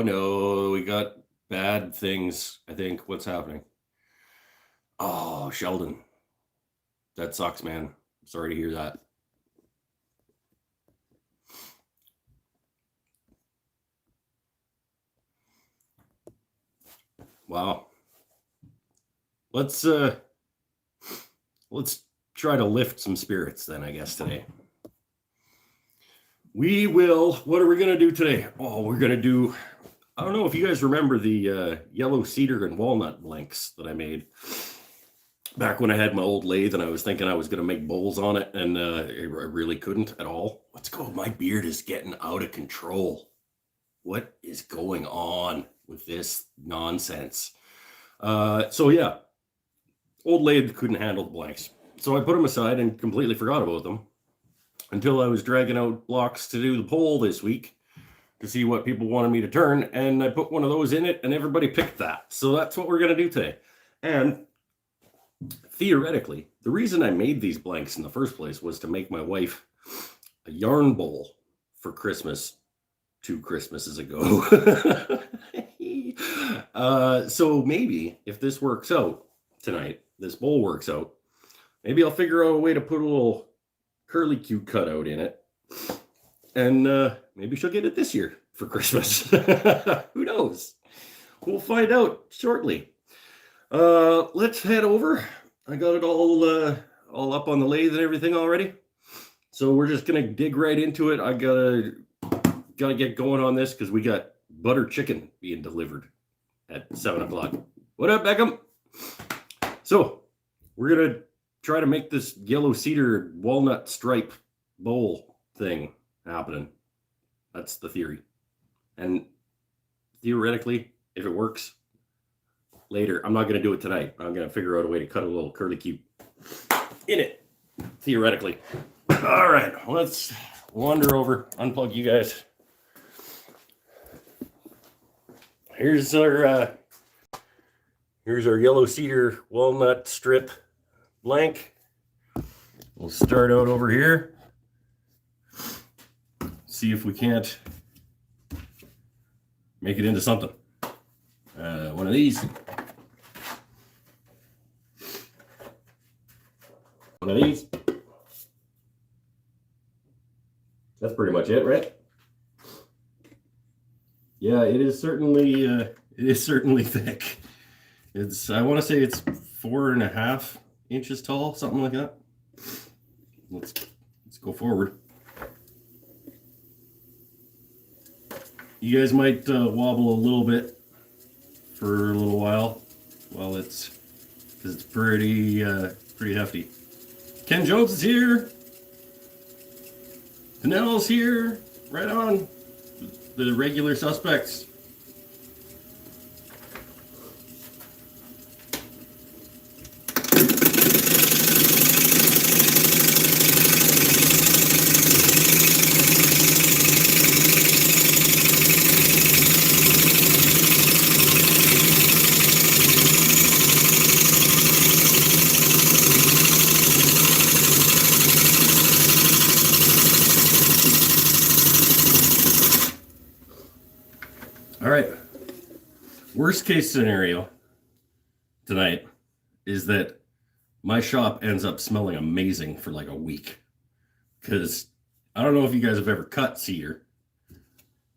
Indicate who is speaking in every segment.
Speaker 1: no, we got bad things, I think. What's happening? Oh, Sheldon. That sucks, man. Sorry to hear that. Wow. Let's try to lift some spirits then, I guess, today. What are we going to do today? Oh, we're going to do, I don't know if you guys remember the yellow cedar and walnut blanks that I made back when I had my old lathe and I was thinking I was going to make bowls on it, and I really couldn't at all. Let's go. My beard is getting out of control. What is going on with this nonsense? So yeah, old lathe couldn't handle the blanks. So I put them aside and completely forgot about them until I was dragging out blocks to do the poll this week to see what people wanted me to turn. And I put one of those in it and everybody picked that. So that's what we're going to do today. And theoretically, the reason I made these blanks in the first place was to make my wife a yarn bowl for Christmas 2 Christmases ago. So maybe if this works out tonight, this bowl works out, maybe I'll figure out a way to put a little curly Q cutout in it. And maybe she'll get it this year for Christmas. Who knows? We'll find out shortly. Let's head over. I got it all up on the lathe and everything already. So we're just gonna dig right into it. I gotta get going on this because we got butter chicken being delivered at 7 o'clock. What up, Beckham? So we're gonna try to make this yellow cedar walnut stripe bowl thing happening. That's the theory. And theoretically, if it works later, I'm not going to do it tonight. I'm going to figure out a way to cut a little curly cube in it, theoretically. All right, let's wander over, unplug you guys. Here's our yellow cedar walnut strip blank. We'll start out over here. See if we can't make it into something. One of these. One of these. That's pretty much it, right? Yeah, it is certainly thick. I want to say it's 4.5 inches tall, something like that. Let's go forward. You guys might wobble a little bit for a little while because it's pretty hefty. Ken Jones is here. Danelle's here. Right on. The regular suspects. All right, worst case scenario tonight is that my shop ends up smelling amazing for like a week. Because I don't know if you guys have ever cut cedar,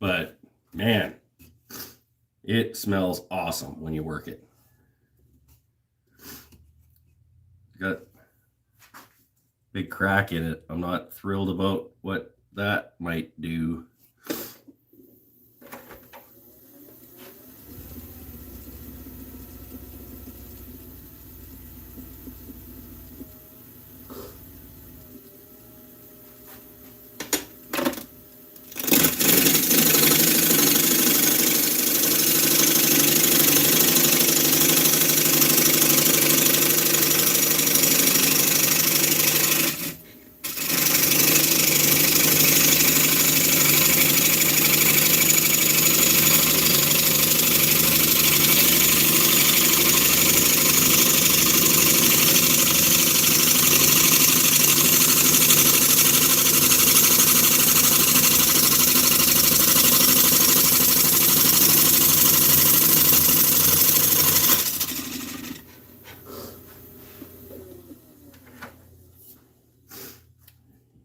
Speaker 1: but man, it smells awesome when you work it. Got a big crack in it. I'm not thrilled about what that might do.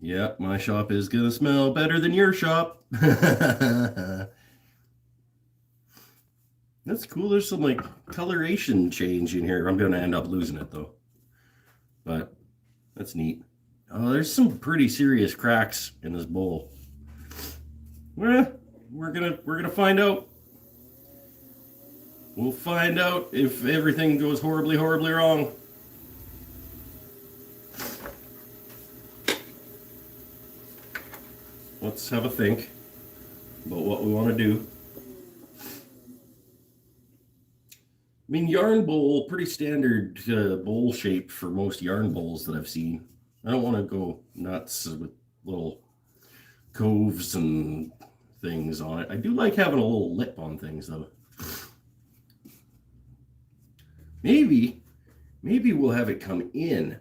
Speaker 1: Yeah, my shop is going to smell better than your shop. That's cool. There's some like coloration change in here. I'm going to end up losing it though. But that's neat. Oh, there's some pretty serious cracks in this bowl. Well, we're gonna find out. We'll find out if everything goes horribly, horribly wrong. Let's have a think about what we want to do. I mean, yarn bowl, pretty standard bowl shape for most yarn bowls that I've seen. I don't want to go nuts with little coves and things on it. I do like having a little lip on things, though. Maybe we'll have it come in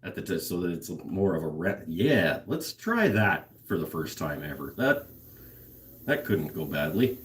Speaker 1: at the test so that it's more of a yeah, let's try that for the first time ever. That couldn't go badly.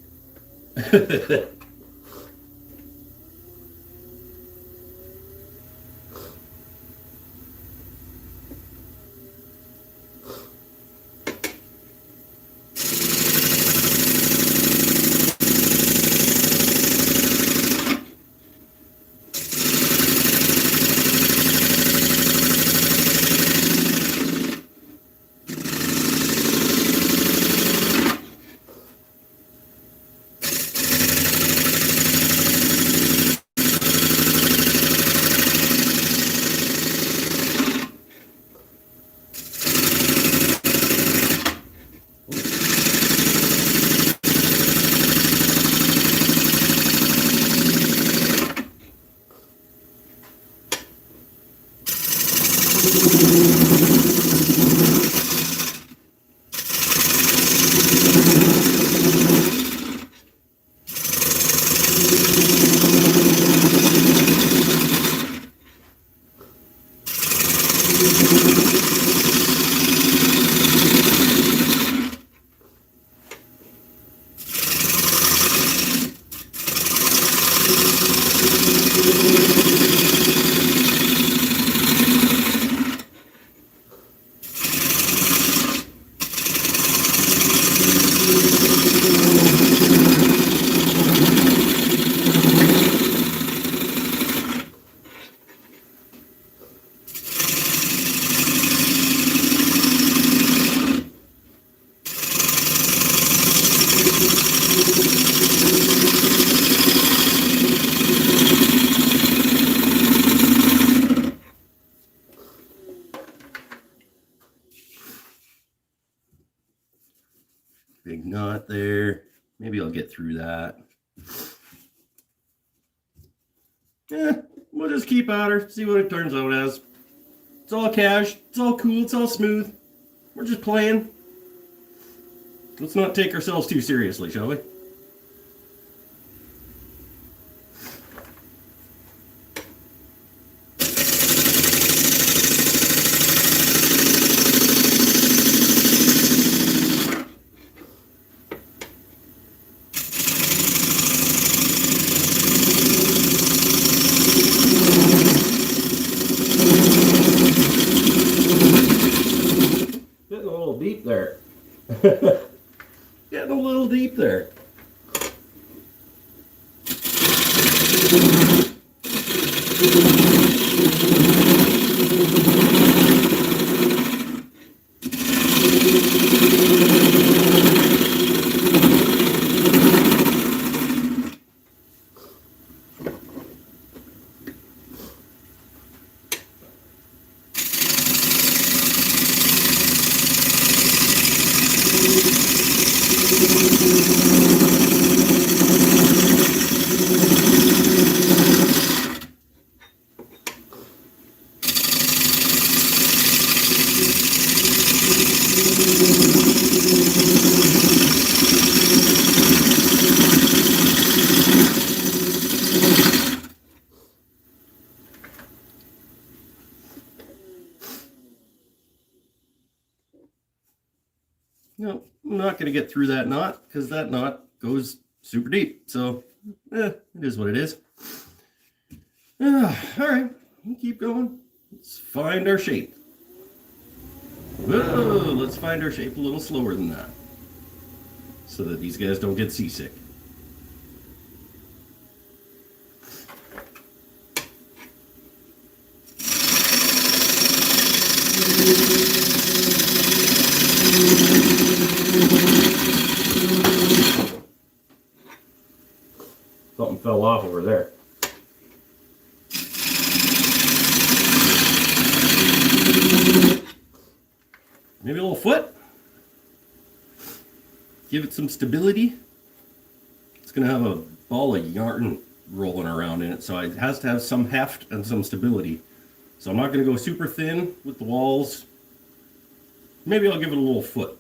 Speaker 1: Big knot there. Maybe I'll get through that. Yeah, we'll just keep at her, see what it turns out as. It's all cash, it's all cool, it's all smooth. We're just playing. Let's not take ourselves too seriously, shall we? Getting a little deep there. Getting a little deep there. No, I'm not going to get through that knot because that knot goes super deep. So, it is what it is. All right, we'll keep going. Let's find our shape. Whoa, let's find our shape a little slower than that, so that these guys don't get seasick. Something fell off over there. Maybe a little foot. Give it some stability. It's going to have a ball of yarn rolling around in it, so it has to have some heft and some stability. So I'm not going to go super thin with the walls. Maybe I'll give it a little foot.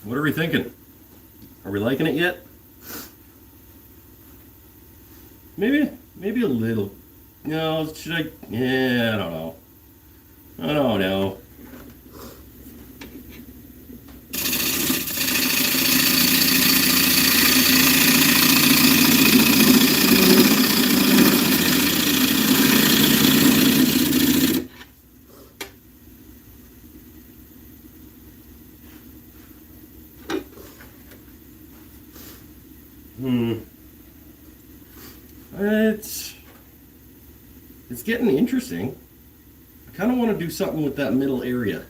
Speaker 1: What are we thinking? Are we liking it yet? Maybe a little. No, should I? Yeah, I don't know. I don't know. It's getting interesting. I kind of want to do something with that middle area.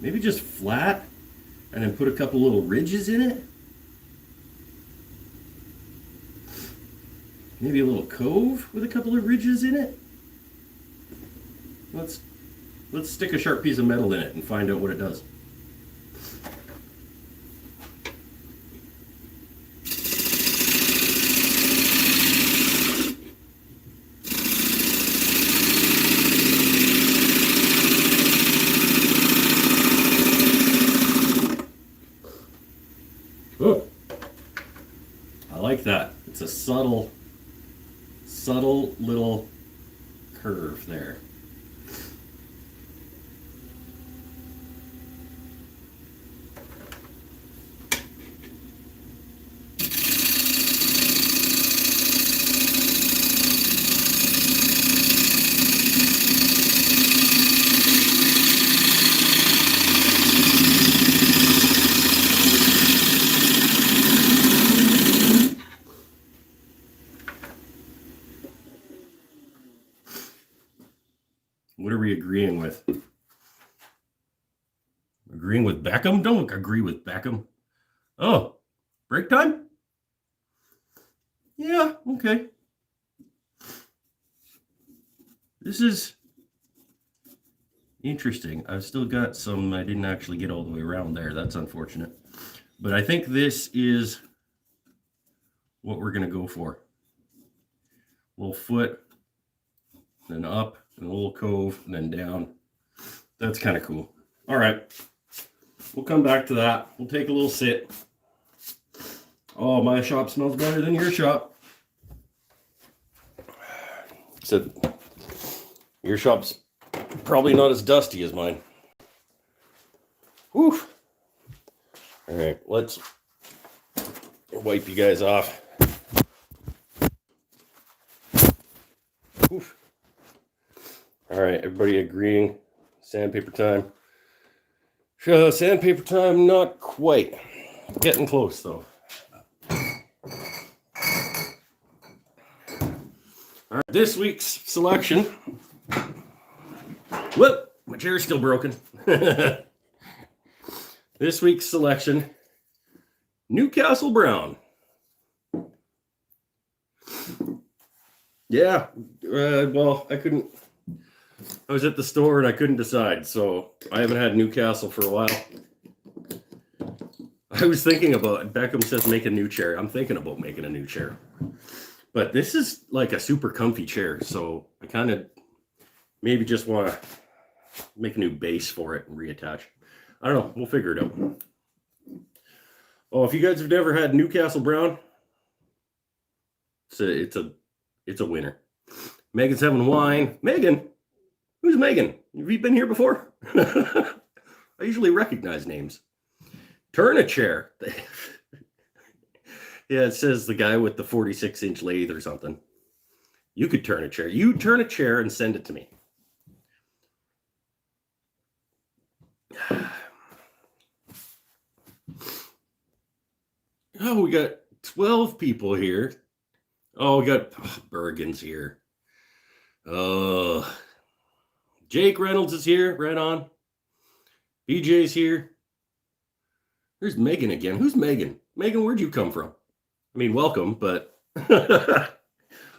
Speaker 1: Maybe just flat and then put a couple little ridges in it. Maybe a little cove with a couple of ridges in it. Let's stick a sharp piece of metal in it and find out what it does. Oh, I like that. It's a subtle little curve there. What are we agreeing with? Agreeing with Beckham? Don't agree with Beckham. Oh, break time? Yeah, okay. This is interesting. I've still got some, I didn't actually get all the way around there. That's unfortunate. But I think this is what we're going to go for. A little foot, then up, and a little cove, and then down. That's kind of cool. All right. We'll come back to that. We'll take a little sit. Oh, my shop smells better than your shop. Except your shop's probably not as dusty as mine. Whew. All right, let's wipe you guys off. Whew. All right, everybody agreeing. Sandpaper time. Sandpaper time, not quite. Getting close, though. All right, this week's selection Whoop! My chair's still broken. This week's selection, Newcastle Brown. Yeah, well, I was at the store and I couldn't decide, so I haven't had Newcastle for a while. I was thinking about, Beckham says make a new chair. I'm thinking about making a new chair. But this is like a super comfy chair, so I kind of maybe just want to make a new base for it and reattach. I don't know. We'll figure it out. Oh, if you guys have never had Newcastle Brown, it's a winner. Megan's having wine. Megan? Who's Megan? Have you been here before? I usually recognize names. Turn a chair. Yeah, it says the guy with the 46-inch lathe or something. You could turn a chair. You turn a chair and send it to me. Oh, we got 12 people here. Oh, we got Bergen's here. Jake Reynolds is here. Right on. BJ's here. There's Megan again. Who's Megan? Megan, where'd you come from? I mean, welcome, but I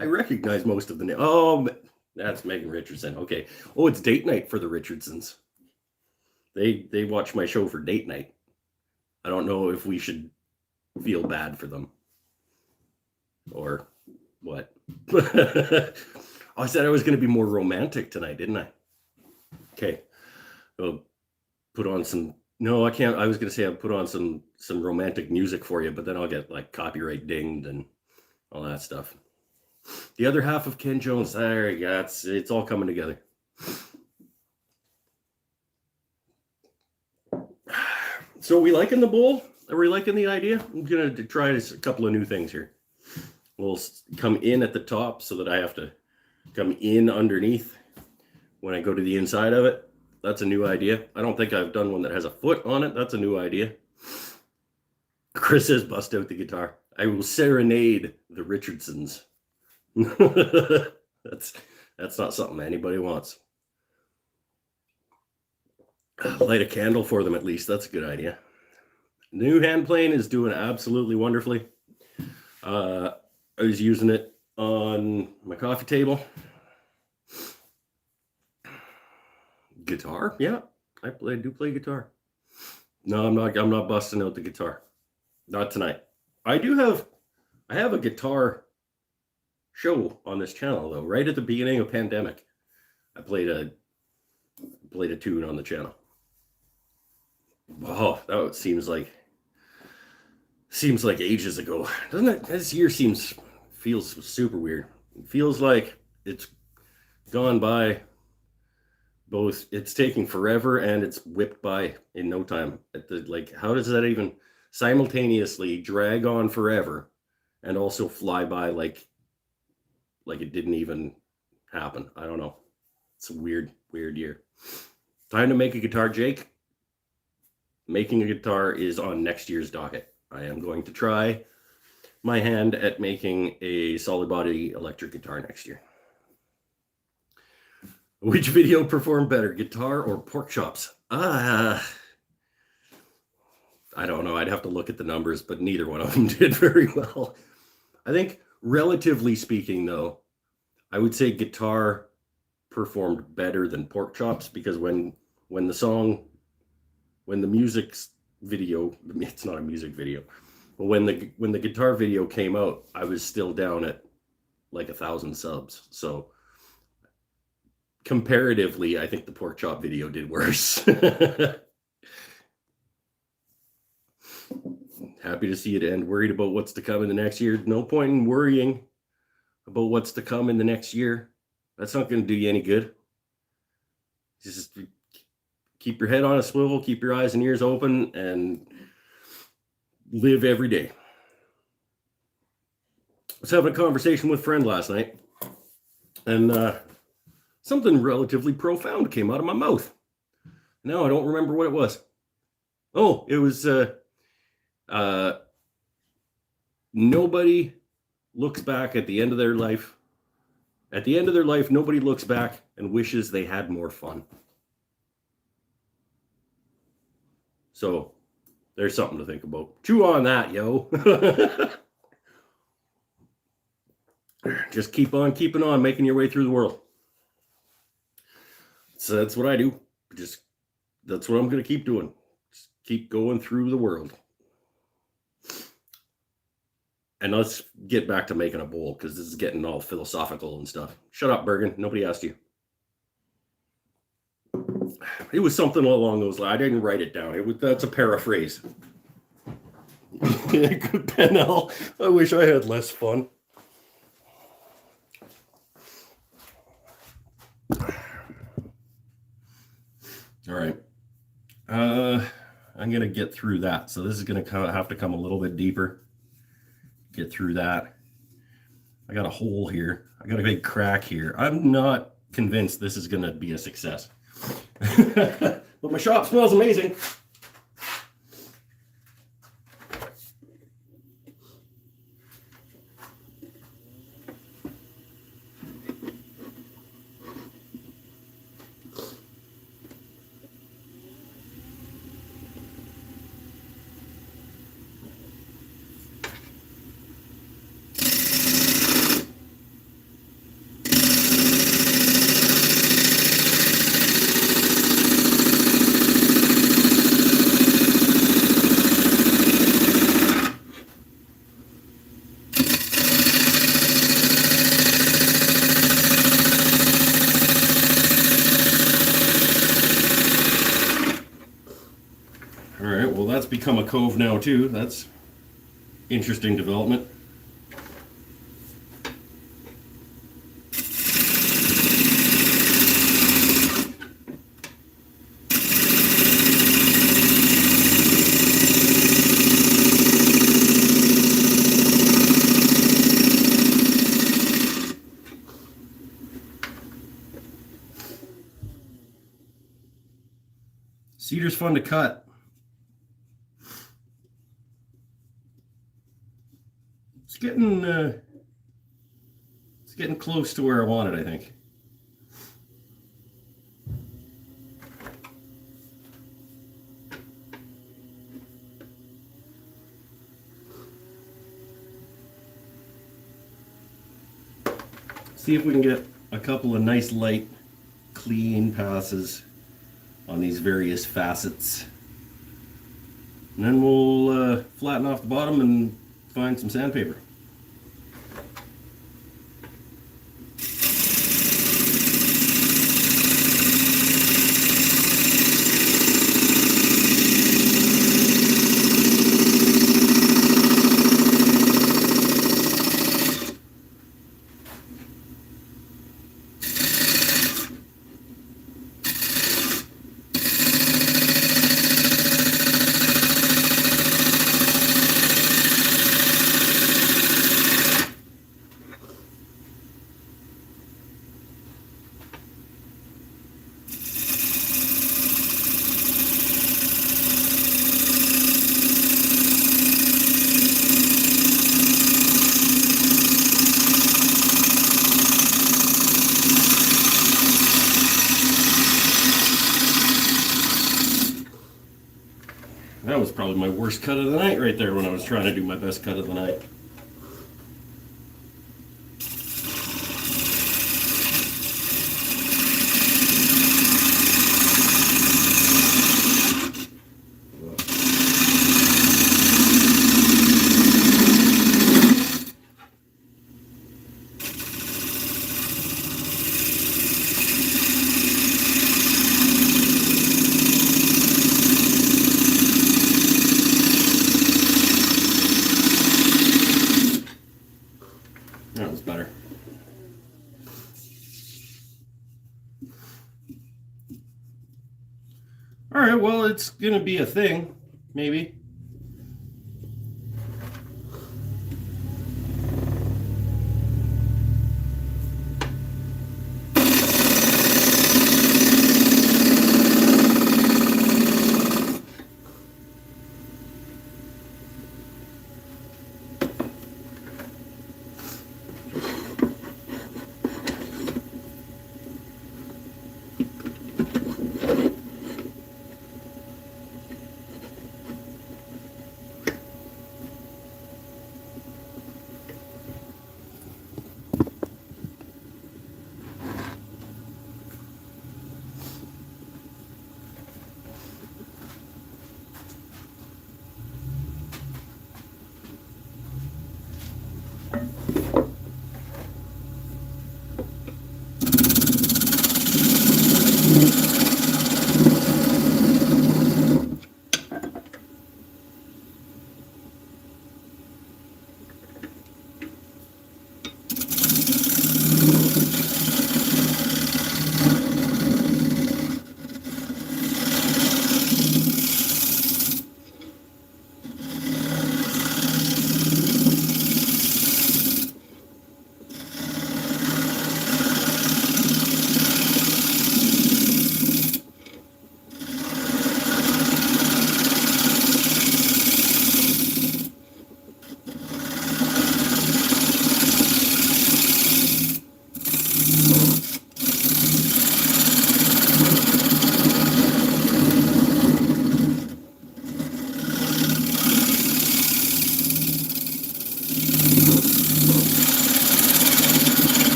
Speaker 1: recognize most of the names. Oh, that's Megan Richardson. Okay. Oh, it's date night for the Richardsons. They watch my show for date night. I don't know if we should feel bad for them or what. I said I was going to be more romantic tonight, didn't I? Okay. I'll put on some. No, I can't. I was going to say I'll put on some romantic music for you, but then I'll get like copyright dinged and all that stuff. The other half of Ken Jones. There you go. It's all coming together. So are we liking the bowl? Are we liking the idea? I'm going to try a couple of new things here. We'll come in at the top so that I have to come in underneath when I go to the inside of it. That's a new idea. I don't think I've done one that has a foot on it. That's a new idea. Chris says, bust out the guitar. I will serenade the Richardsons. That's not something anybody wants. Light a candle for them at least. That's a good idea. The new hand plane is doing absolutely wonderfully. I was using it on my coffee table. Guitar? Yeah, I do play guitar. No, I'm not busting out the guitar. Not tonight. I have a guitar show on this channel though. Right at the beginning of pandemic, I played a tune on the channel. Oh, that seems like ages ago, doesn't it? This year feels super weird. It feels like it's gone by. Both it's taking forever and it's whipped by in no time. How does that even simultaneously drag on forever and also fly by like it didn't even happen? I don't know. It's a weird year. Time to make a guitar, Jake. Making a guitar is on next year's docket. I am going to try my hand at making a solid body electric guitar next year. Which video performed better, guitar or pork chops? I don't know. I'd have to look at the numbers, but neither one of them did very well. I think, relatively speaking, though, I would say guitar performed better than pork chops because when the music video, it's not a music video, but when the guitar video came out, I was still down at like 1,000 subs. So comparatively, I think the pork chop video did worse. Happy to see it end. Worried about what's to come in the next year. No point in worrying about what's to come in the next year. That's not going to do you any good. Just keep your head on a swivel, keep your eyes and ears open, and live every day. I was having a conversation with a friend last night, and something relatively profound came out of my mouth. Now I don't remember what it was. Oh, it was nobody looks back at the end of their life At the end of their life, nobody looks back and wishes they had more fun. So there's something to think about. Chew on that, yo. Just keep on keeping on, making your way through the world. So that's what I do. That's what I'm going to keep doing. Just keep going through the world. And let's get back to making a bowl, because this is getting all philosophical and stuff. Shut up, Bergen. Nobody asked you. It was something along those lines. I didn't write it down. That's a paraphrase. Pennell, I wish I had less fun. All right. I'm going to get through that. So this is going to have to come a little bit deeper. Get through that. I got a hole here. I got a big crack here. I'm not convinced this is going to be a success. But my shop smells amazing. All right, well, that's become a cove now too. That's interesting development. Cedar's fun to cut. It's getting close to where I want it, I think. See if we can get a couple of nice light, clean passes on these various facets. And then we'll flatten off the bottom and find some sandpaper. That was probably my worst cut of the night right there when I was trying to do my best cut of the night. That was better. All right, well, it's gonna be a thing, maybe.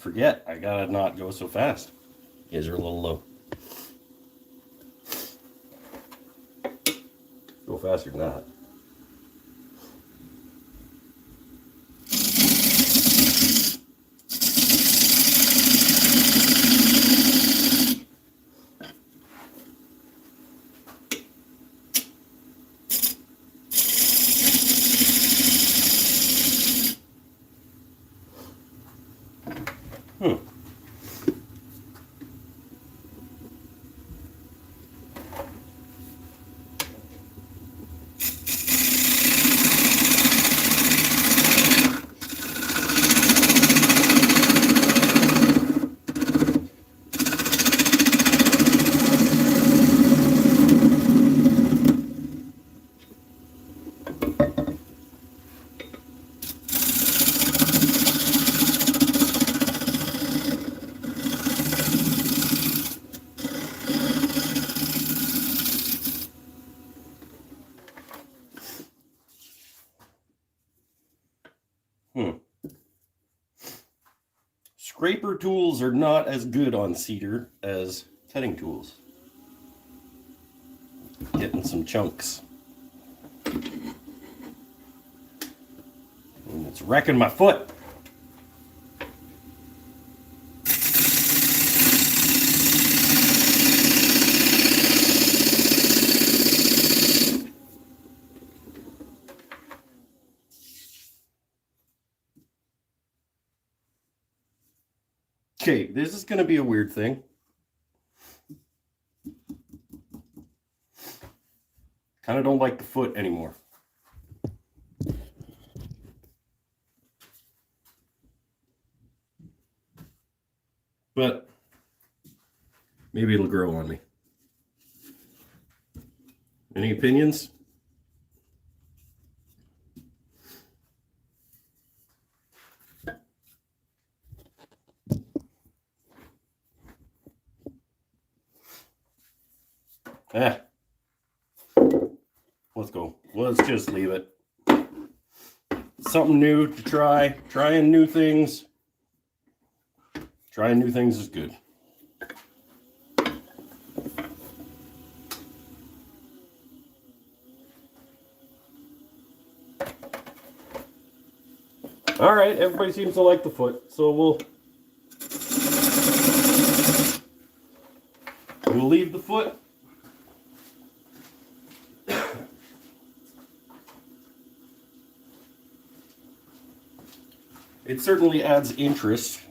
Speaker 1: forget. I gotta not go so fast. You guys are a little low. Go faster than that. Scraper tools are not as good on cedar as cutting tools. Getting some chunks. And it's wrecking my foot. Okay, this is going to be a weird thing. Kind of don't like the foot anymore. But maybe it'll grow on me. Any opinions? Let's go. Let's just leave it. Something new to try. Trying new things. Trying new things is good. All right, everybody seems to like the foot, so we'll leave the foot. It certainly adds interest.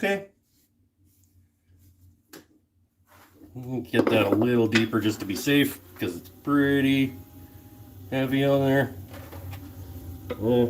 Speaker 1: Okay. Get that a little deeper just to be safe, because it's pretty heavy on there. Yeah.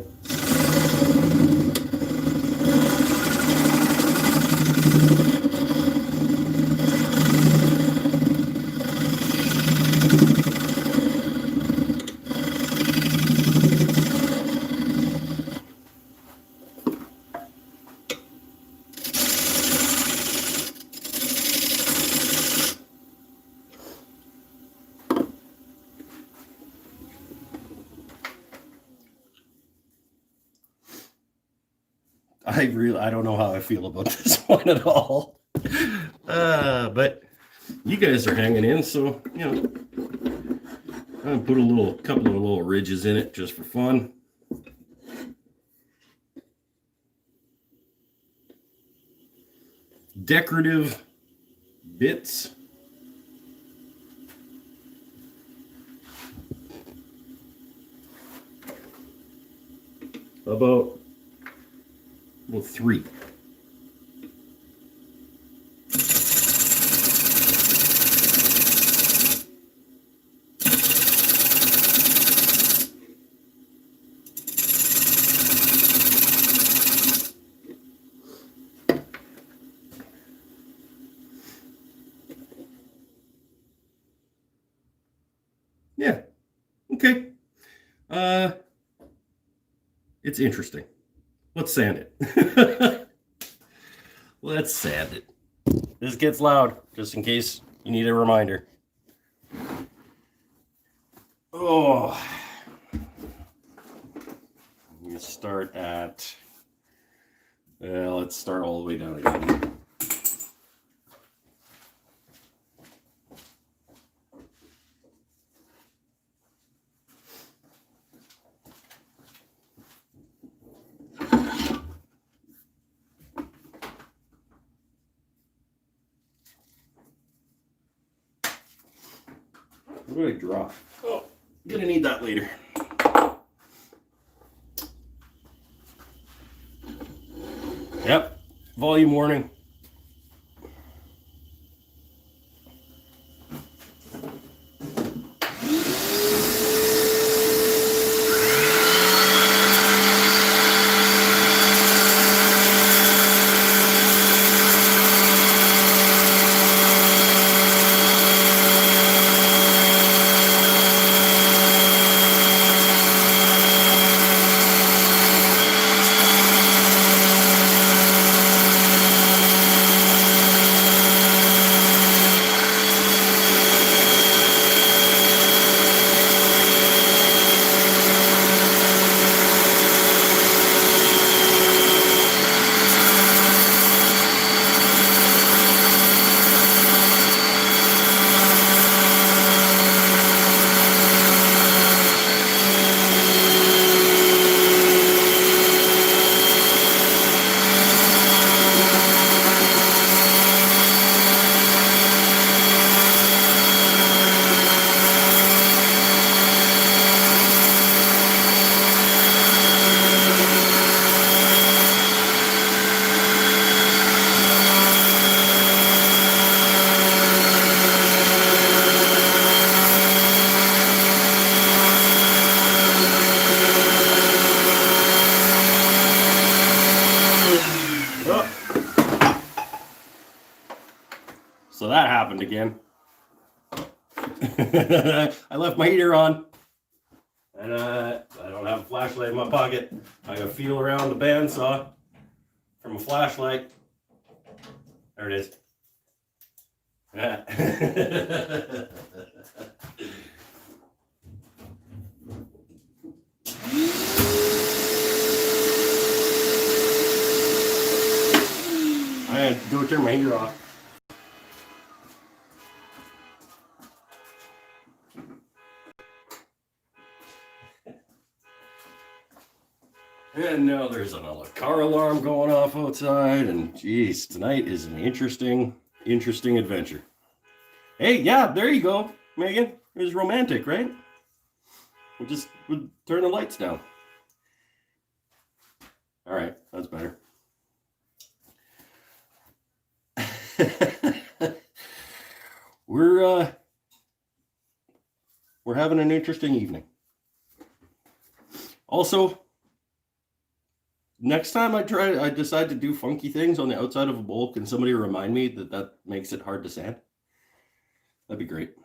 Speaker 1: I don't know how I feel about this one at all. But you guys are hanging in, so you know, I'm gonna put a couple of little ridges in it just for fun. Decorative bits. About 3. Yeah. Okay. It's interesting. Let's sand it. Let's sand it. This gets loud, just in case you need a reminder. Oh. You start at, well, let's start all the way down again. What did I draw? Oh, gonna need that later. Yep, volume warning. So that happened again. I left my heater on, and I don't have a flashlight in my pocket. I gotta feel around the bandsaw from a flashlight. There it is. I had to go turn my heater off. And now there's another car alarm going off outside, and geez, tonight is an interesting adventure. Hey, yeah, there you go, Megan. It was romantic, right? We'll turn the lights down. All right, that's better. We're having an interesting evening. Also, next time I decide to do funky things on the outside of a bowl, can somebody remind me that makes it hard to sand? That'd be great.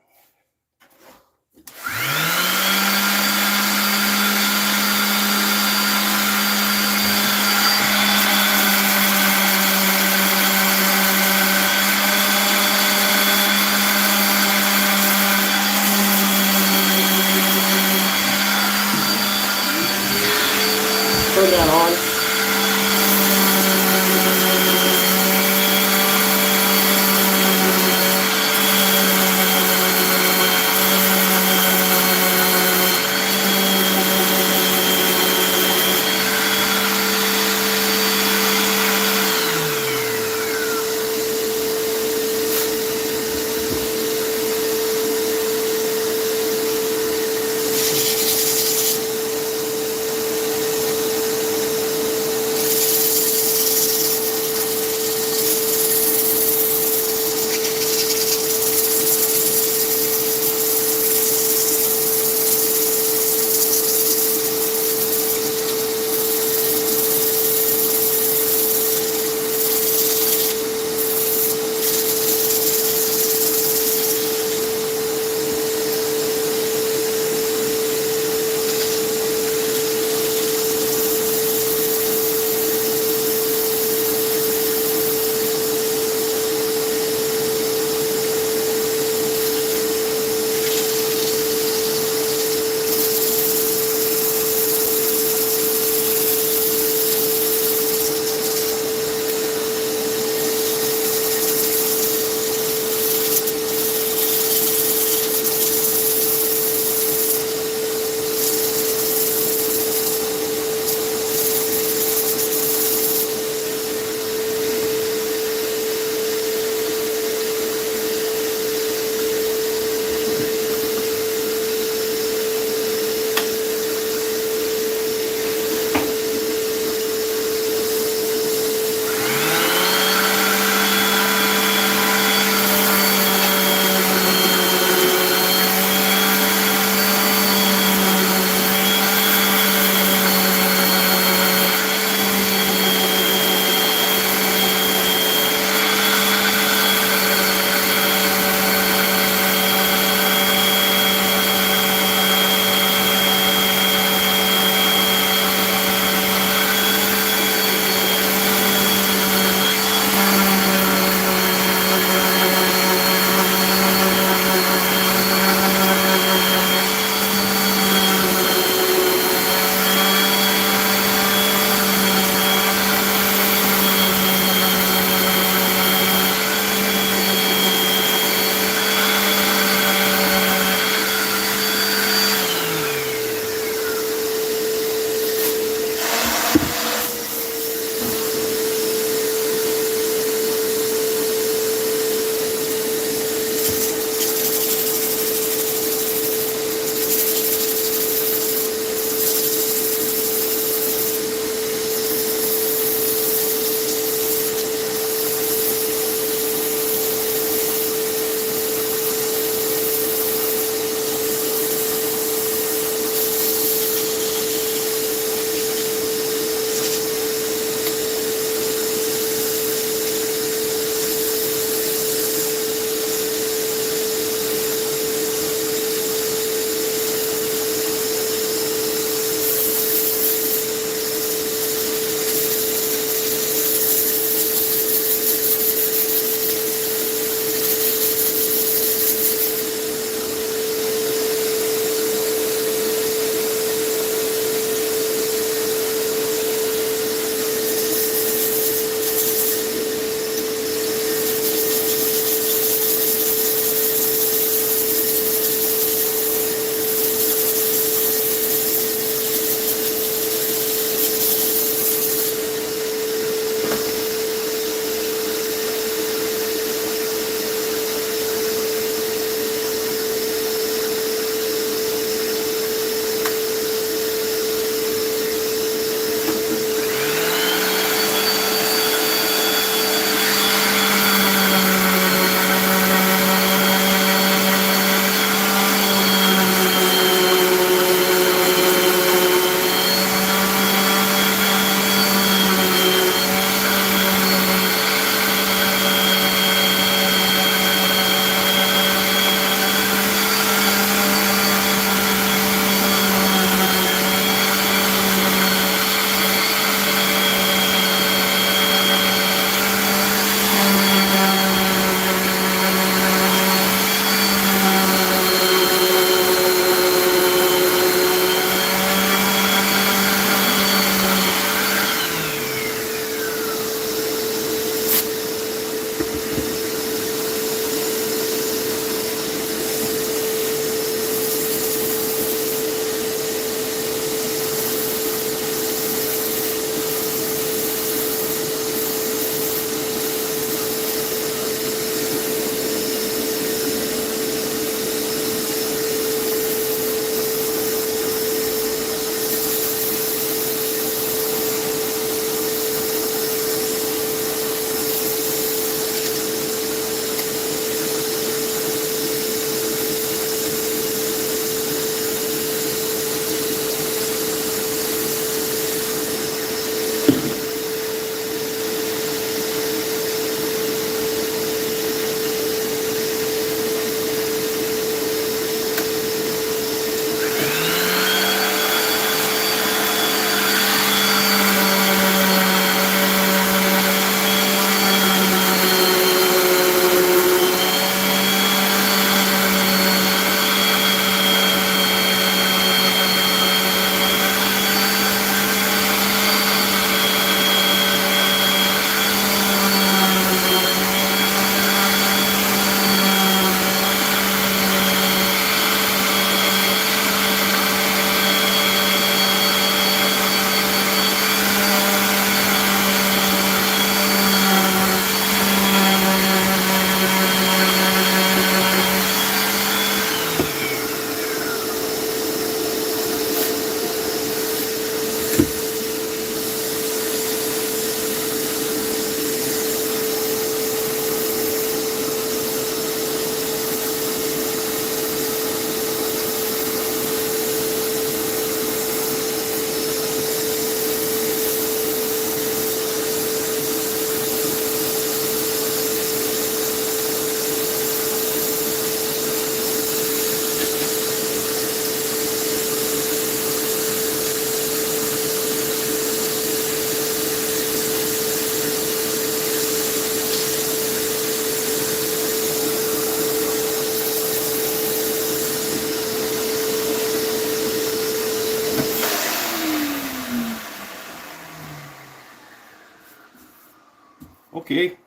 Speaker 1: Okay.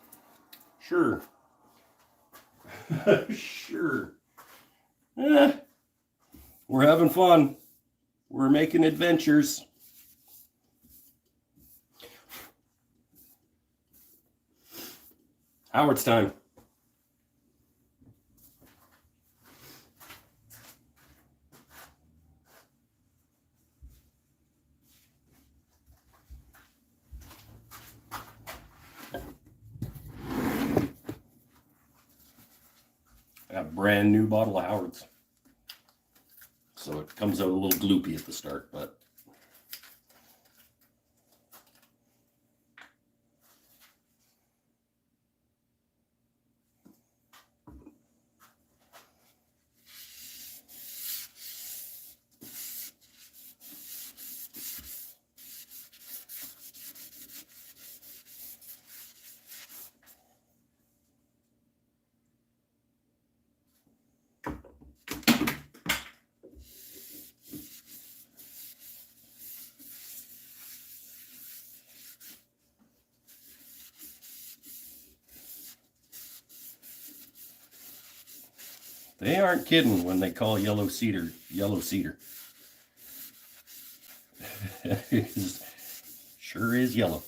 Speaker 1: Sure. Sure. We're having fun. We're making adventures. Howard's time. A brand new bottle of Howard's. So it comes out a little gloopy at the start, but they aren't kidding when they call yellow cedar yellow cedar. It sure is yellow.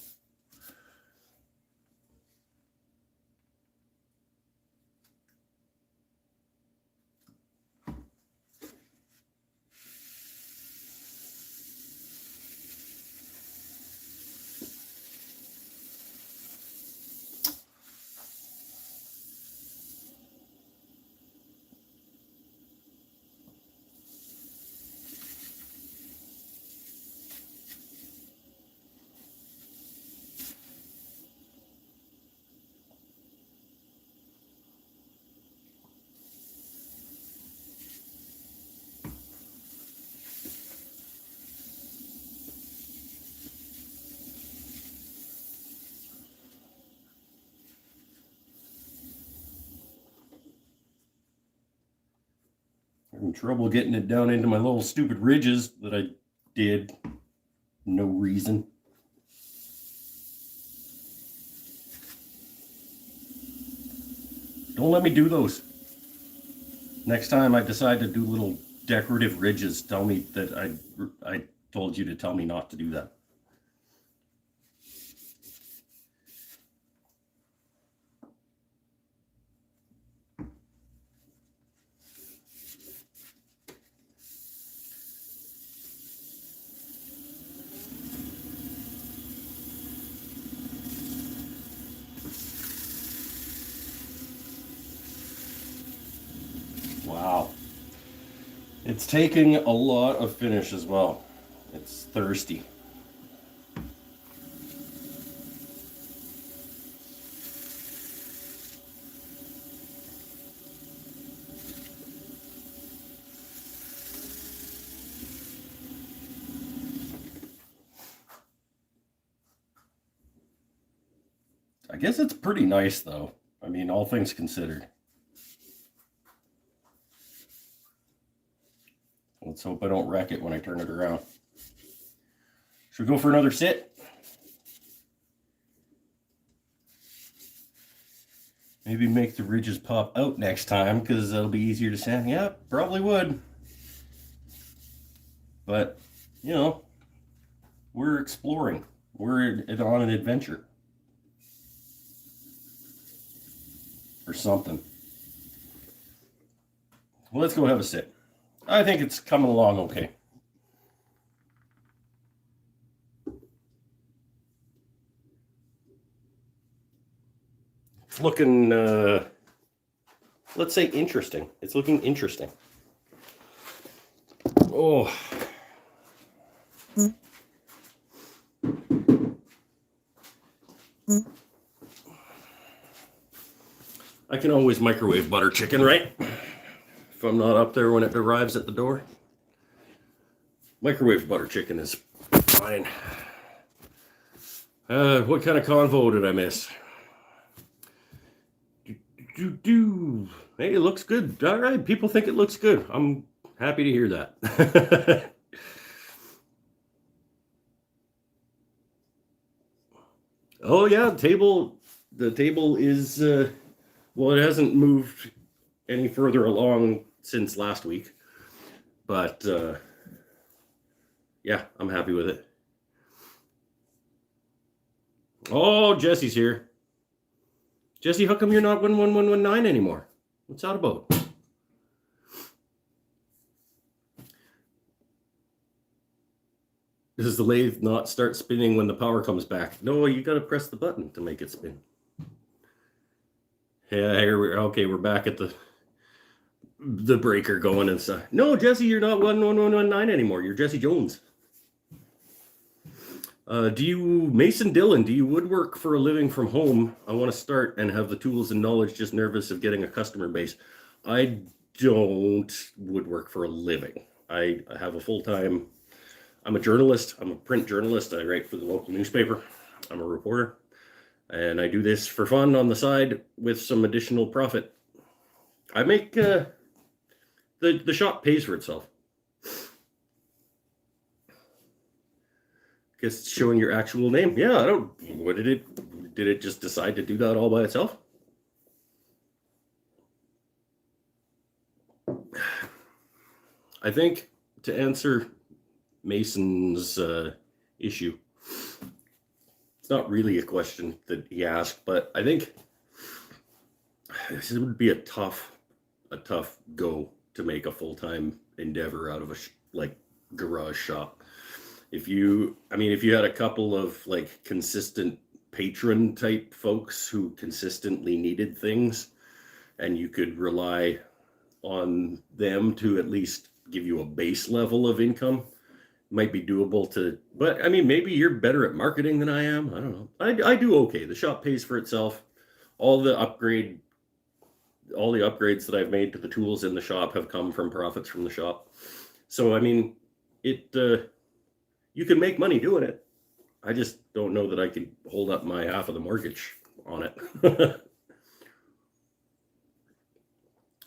Speaker 1: Having trouble getting it down into my little stupid ridges that I did. No reason. Don't let me do those. Next time I decide to do little decorative ridges, tell me that I told you to tell me not to do that. Wow. It's taking a lot of finish as well. It's thirsty. I guess it's pretty nice though. I mean, all things considered. Let's hope I don't wreck it when I turn it around. Should we go for another sit? Maybe make the ridges pop out next time because that'll be easier to sand. Yeah, probably would. But, you know, we're exploring. We're on an adventure. Or something. Well, let's go have a sit. I think it's coming along okay. It's looking, let's say interesting. It's looking interesting. Oh. I can always microwave butter chicken, right? If I'm not up there when it arrives at the door. Microwave butter chicken is fine. What kind of convo did I miss? Hey, it looks good. All right, people think it looks good. I'm happy to hear that. Oh yeah, table The table is, well, it hasn't moved any further along since last week. But, yeah, I'm happy with it. Oh, Jesse's here. Jesse, how come you're not 11119 anymore? What's that about? Does the lathe not start spinning when the power comes back? No, you got to press the button to make it spin. Yeah, we're back at the breaker going and stuff. No, Jesse, you're not 11119 anymore. You're Jesse Jones. Mason Dillon, do you woodwork for a living from home? I want to start and have the tools and knowledge, just nervous of getting a customer base. I don't woodwork for a living. I have a full-time, I'm a journalist. I'm a print journalist. I write for the local newspaper. I'm a reporter. And I do this for fun on the side with some additional profit. I make, the shop pays for itself. Guess showing your actual name. Yeah, did it just decide to do that all by itself? I think to answer Mason's issue, it's not really a question that he asked, but I think this would be a tough go to make a full-time endeavor out of a garage shop. If you had a couple of like consistent patron type folks who consistently needed things, and you could rely on them to at least give you a base level of income, might be doable but I mean, maybe you're better at marketing than I am. I don't know. I do okay. The shop pays for itself. All the upgrades that I've made to the tools in the shop have come from profits from the shop. So, I mean, you can make money doing it. I just don't know that I could hold up my half of the mortgage on it.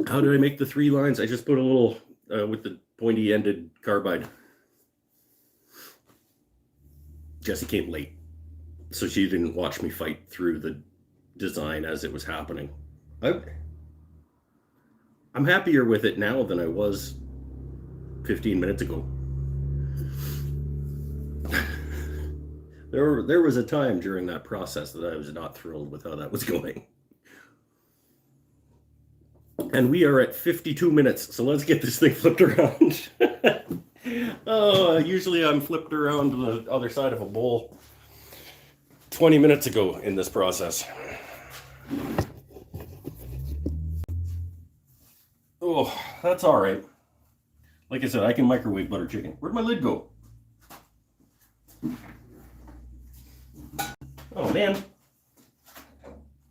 Speaker 1: How did I make the 3 lines? I just put a little with the pointy ended carbide. Jessie came late, so she didn't watch me fight through the design as it was happening. I'm happier with it now than I was 15 minutes ago. There was a time during that process that I was not thrilled with how that was going. And we are at 52 minutes, so let's get this thing flipped around. Usually I'm flipped around to the other side of a bowl 20 minutes ago in this process. Oh, that's all right. Like I said, I can microwave butter chicken. Where'd my lid go? Oh man,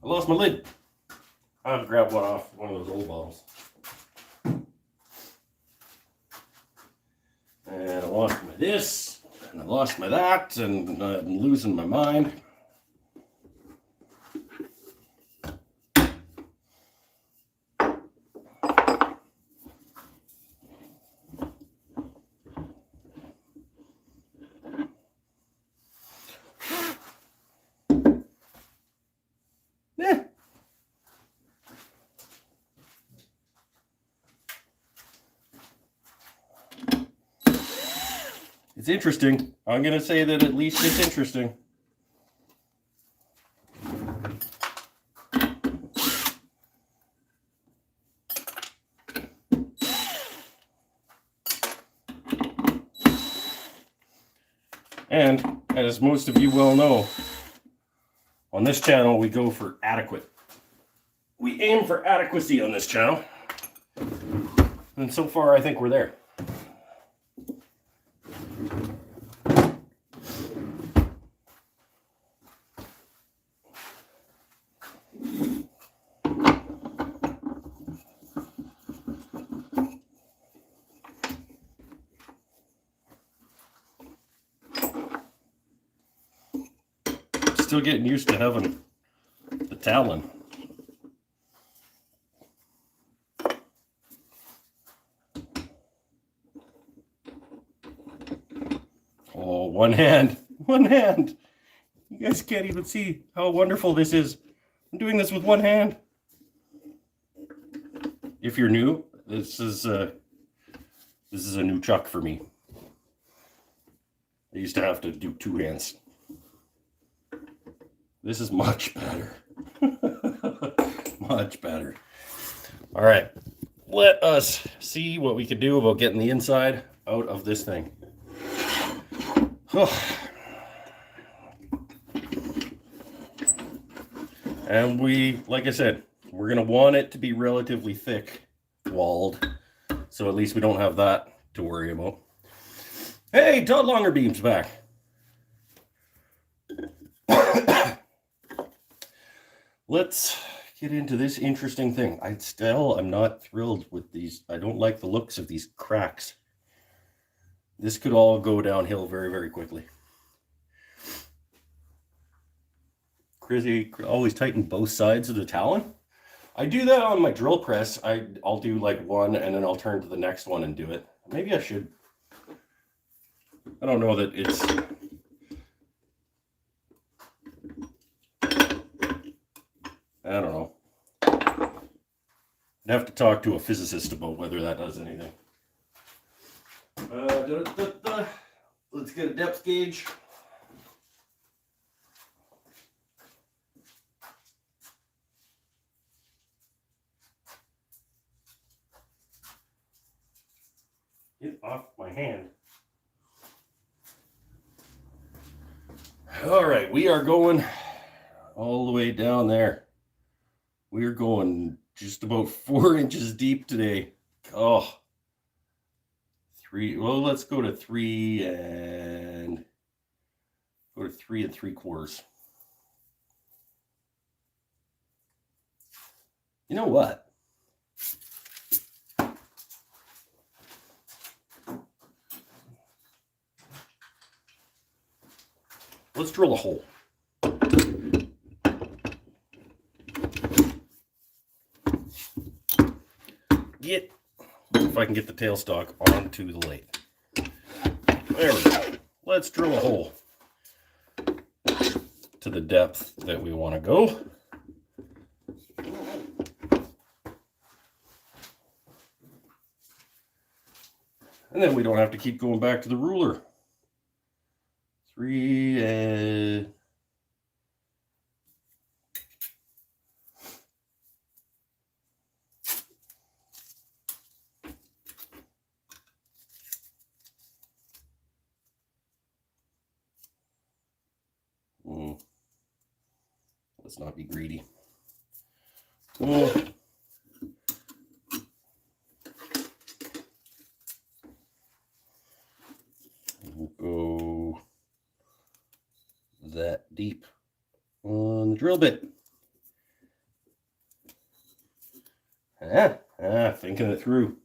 Speaker 1: I lost my lid. I'll have to grab one off one of those old bottles. And I lost my this, and I lost my that, and I'm losing my mind. It's interesting. I'm going to say that at least it's interesting. And as most of you well know, on this channel we go for adequate. We aim for adequacy on this channel. And so far I think we're there. Still getting used to having the Talon. Oh, one hand. You guys can't even see how wonderful this is. I'm doing this with one hand. If you're new, this is a new chuck for me. I used to have to do two hands. This is much better. Much better. All right, let us see what we can do about getting the inside out of this thing. And like I said, we're going to want it to be relatively thick walled, so at least we don't have that to worry about. Hey, Todd Longerbeam's back. Let's get into this interesting thing. I'm not thrilled with these. I don't like the looks of these cracks. This could all go downhill very, very quickly. Chrissy, always tighten both sides of the talon. I do that on my drill press. I'll do like one and then I'll turn to the next one and do it. Maybe I should. I don't know that it's... I don't know. I'd have to talk to a physicist about whether that does anything. Let's get a depth gauge. Get off my hand. All right, we are going all the way down there. We're going just about 4 inches deep today. Oh, 3. Well, let's go to 3 and go to 3 3/4. You know what? Let's drill a hole. If I can get the tailstock onto the lathe. There we go. Let's drill a hole to the depth that we want to go. And then we don't have to keep going back to the ruler. 3 and... Let's not be greedy. We'll go that deep on the drill bit. Thinking it through.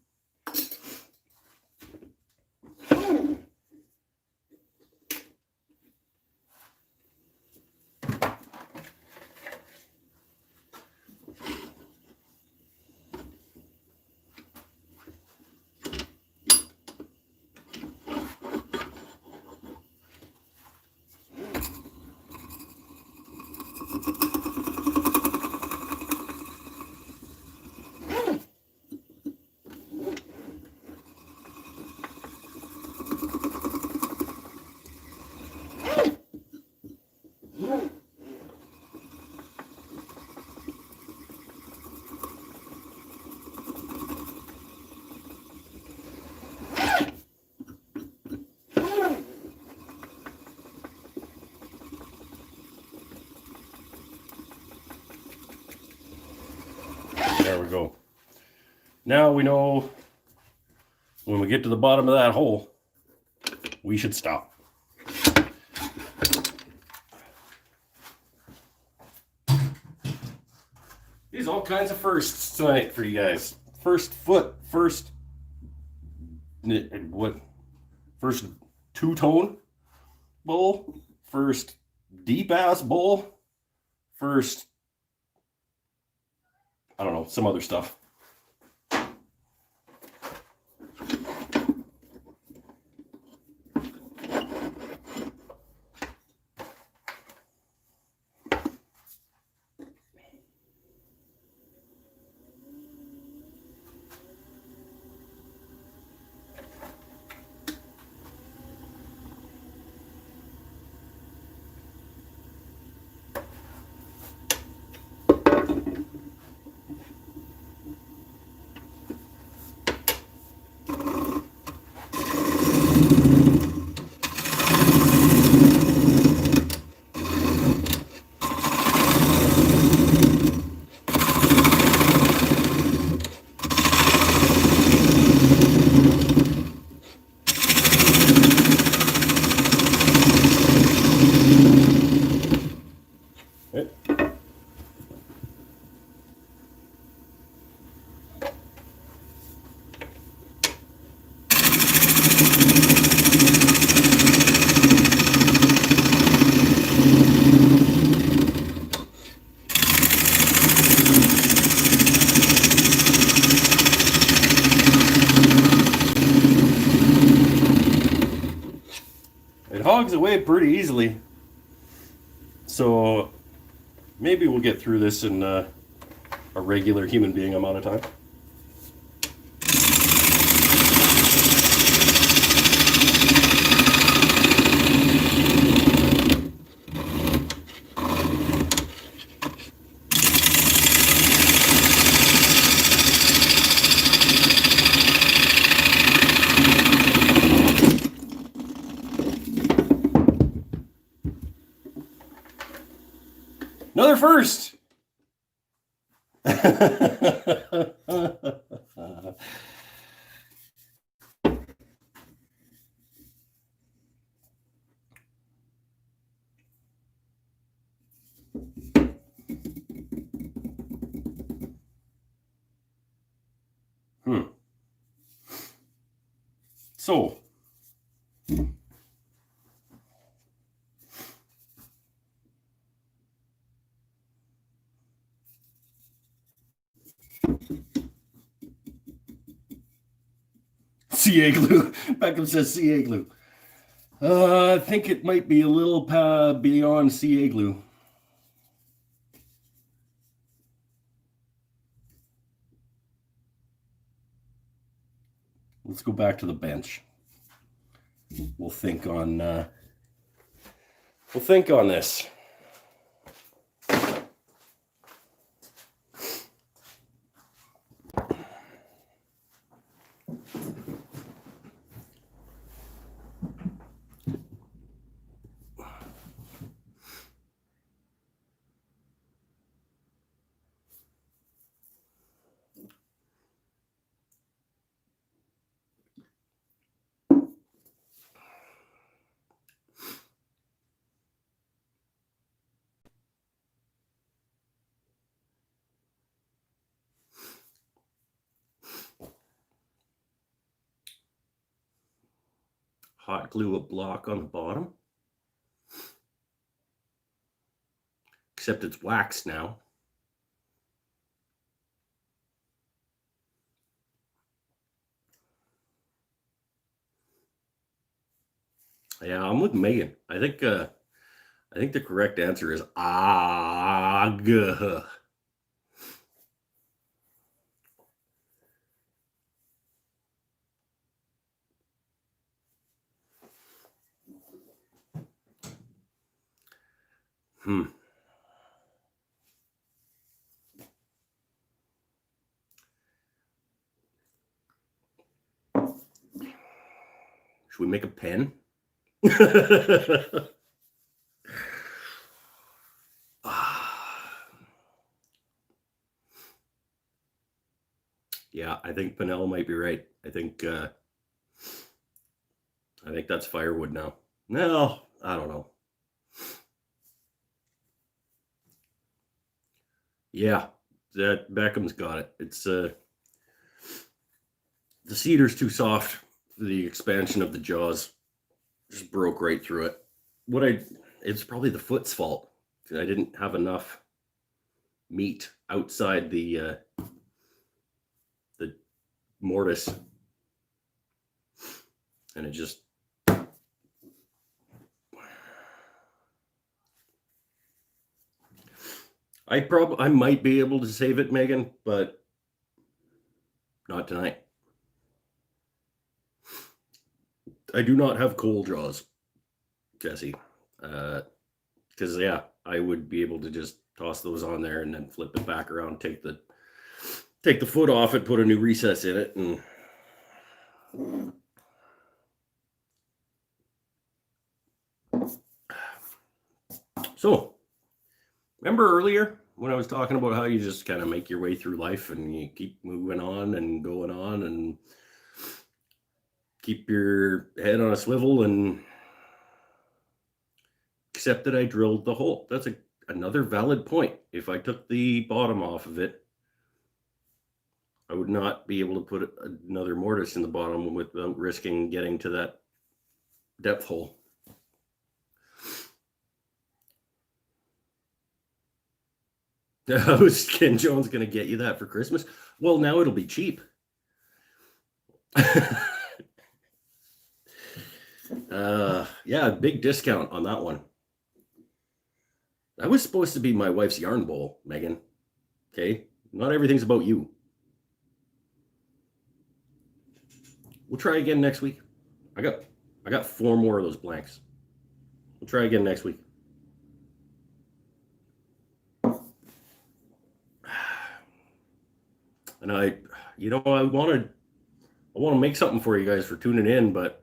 Speaker 1: There we go. Now we know when we get to the bottom of that hole, we should stop. These all kinds of firsts tonight for you guys. First foot, first two-tone bowl, first deep-ass bowl, first, I don't know, some other stuff. clogs away pretty easily. So maybe we'll get through this in a regular human being amount of time. Another first. So CA glue. Beckham says CA glue. I think it might be a little beyond CA glue. Let's go back to the bench. We'll think on this. Hot glue a block on the bottom. Except it's waxed now. Yeah, I'm with Megan. I think the correct answer is AG. Should we make a pen? Yeah, I think Pinnell might be right. I think that's firewood now. No, I don't know. Yeah, that Beckham's got it. It's the cedar's too soft for the expansion of the jaws. Just broke right through it. It's probably the foot's fault. I didn't have enough meat outside the mortise, and it just I might be able to save it, Megan, but not tonight. I do not have coal jaws, Jesse, because yeah, I would be able to just toss those on there and then flip it back around, take the foot off it, put a new recess in it, and so remember earlier when I was talking about how you just kind of make your way through life and you keep moving on and going on and keep your head on a swivel and accept that I drilled the hole. That's another valid point. If I took the bottom off of it, I would not be able to put another mortise in the bottom without risking getting to that depth hole. Is Ken Jones going to get you that for Christmas? Well, now it'll be cheap. Yeah, Yeah, big discount on that one. That was supposed to be my wife's yarn bowl, Megan. Okay? Not everything's about you. We'll try again next week. I got 4 more of those blanks. We'll try again next week. And I want to make something for you guys for tuning in, but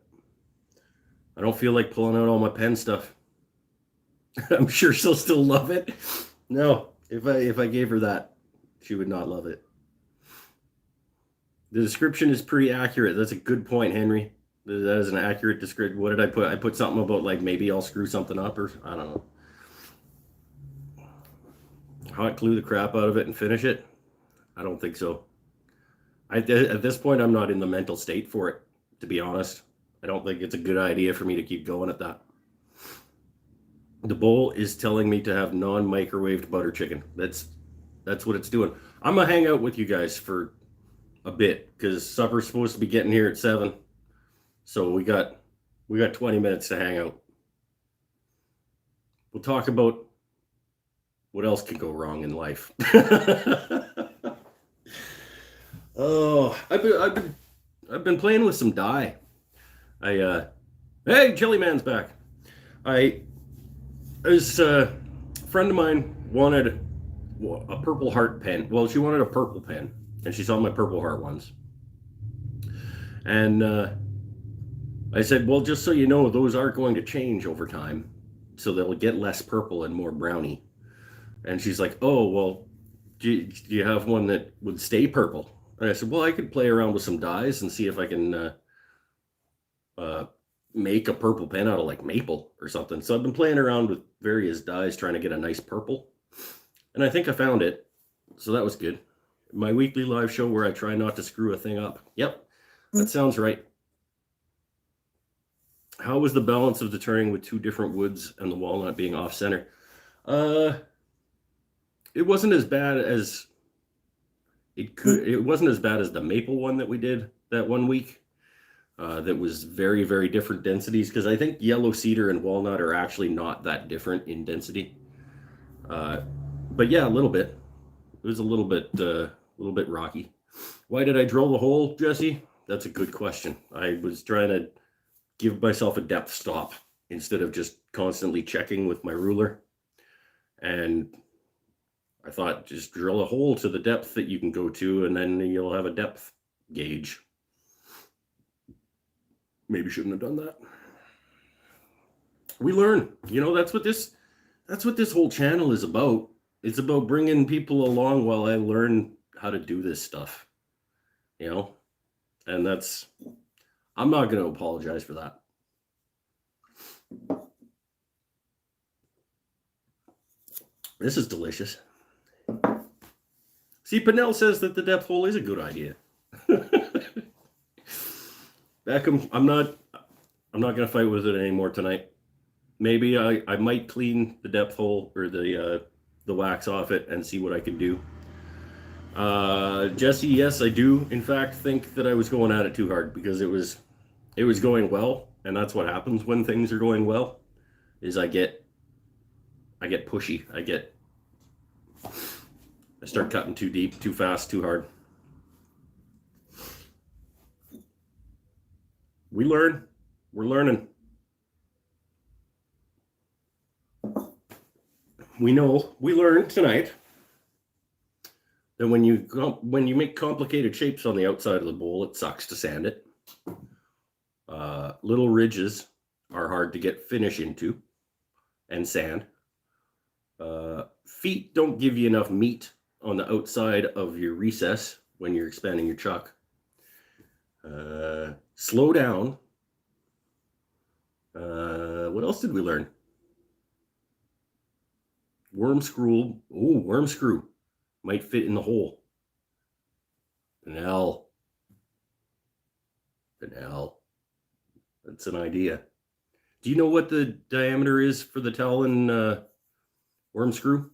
Speaker 1: I don't feel like pulling out all my pen stuff. I'm sure she'll still love it. No, if I gave her that, she would not love it. The description is pretty accurate. That's a good point, Henry. That is an accurate description. What did I put? I put something about like maybe I'll screw something up, or I don't know. Hot glue the crap out of it and finish it? I don't think so. At this point, I'm not in the mental state for it, to be honest. I don't think it's a good idea for me to keep going at that. The bowl is telling me to have non-microwaved butter chicken. That's what it's doing. I'm gonna hang out with you guys for a bit because supper's supposed to be getting here at 7. So we got 20 minutes to hang out. We'll talk about what else can go wrong in life. Oh, I've been playing with some dye. Hey, Jellyman's back. A friend of mine wanted a purple heart pen. Well, she wanted a purple pen, and she saw my purple heart ones. And I said, well, just so you know, those are going to change over time, so they'll get less purple and more browny. And she's like, oh, well, do you have one that would stay purple? And I said, well, I could play around with some dyes and see if I can make a purple pen out of like maple or something. So I've been playing around with various dyes trying to get a nice purple. And I think I found it. So that was good. My weekly live show where I try not to screw a thing up. Yep, that sounds right. How was the balance of the turning with 2 different woods and the walnut being off center? It wasn't as bad as it wasn't as bad as the maple one that we did that one week. That was very, very different densities, because I think yellow cedar and walnut are actually not that different in density. But yeah, a little bit. It was a little bit rocky. Why did I drill the hole, Jesse? That's a good question. I was trying to give myself a depth stop instead of just constantly checking with my ruler. And I thought, just drill a hole to the depth that you can go to, and then you'll have a depth gauge. Maybe shouldn't have done that. We learn. That's what this whole channel is about. It's about bringing people along while I learn how to do this stuff. And I'm not going to apologize for that. This is delicious. See, Pinnell says that the depth hole is a good idea. Beckham, I'm not going to fight with it anymore tonight. Maybe I might clean the depth hole or the wax off it and see what I can do. Jesse, yes, I do in fact think that I was going at it too hard, because it was going well, and that's what happens when things are going well, is I get pushy. I start cutting too deep, too fast, too hard. We learn. We're learning. We learned tonight that when you make complicated shapes on the outside of the bowl, it sucks to sand it. Little ridges are hard to get finish into and sand. Feet don't give you enough meat on the outside of your recess when you're expanding your chuck. Slow down. What else did we learn? Worm screw. Oh, worm screw might fit in the hole. Pinnell. That's an idea. Do you know what the diameter is for the Talon worm screw?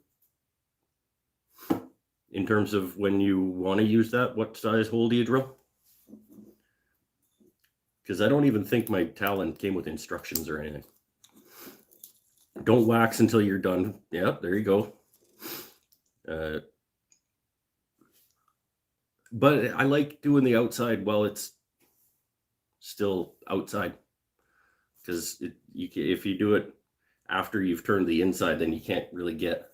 Speaker 1: In terms of when you want to use that, what size hole do you drill? Because I don't even think my Talon came with instructions or anything. Don't wax until you're done. Yeah, there you go. But I like doing the outside while it's still outside, because if you do it after you've turned the inside, then you can't really get.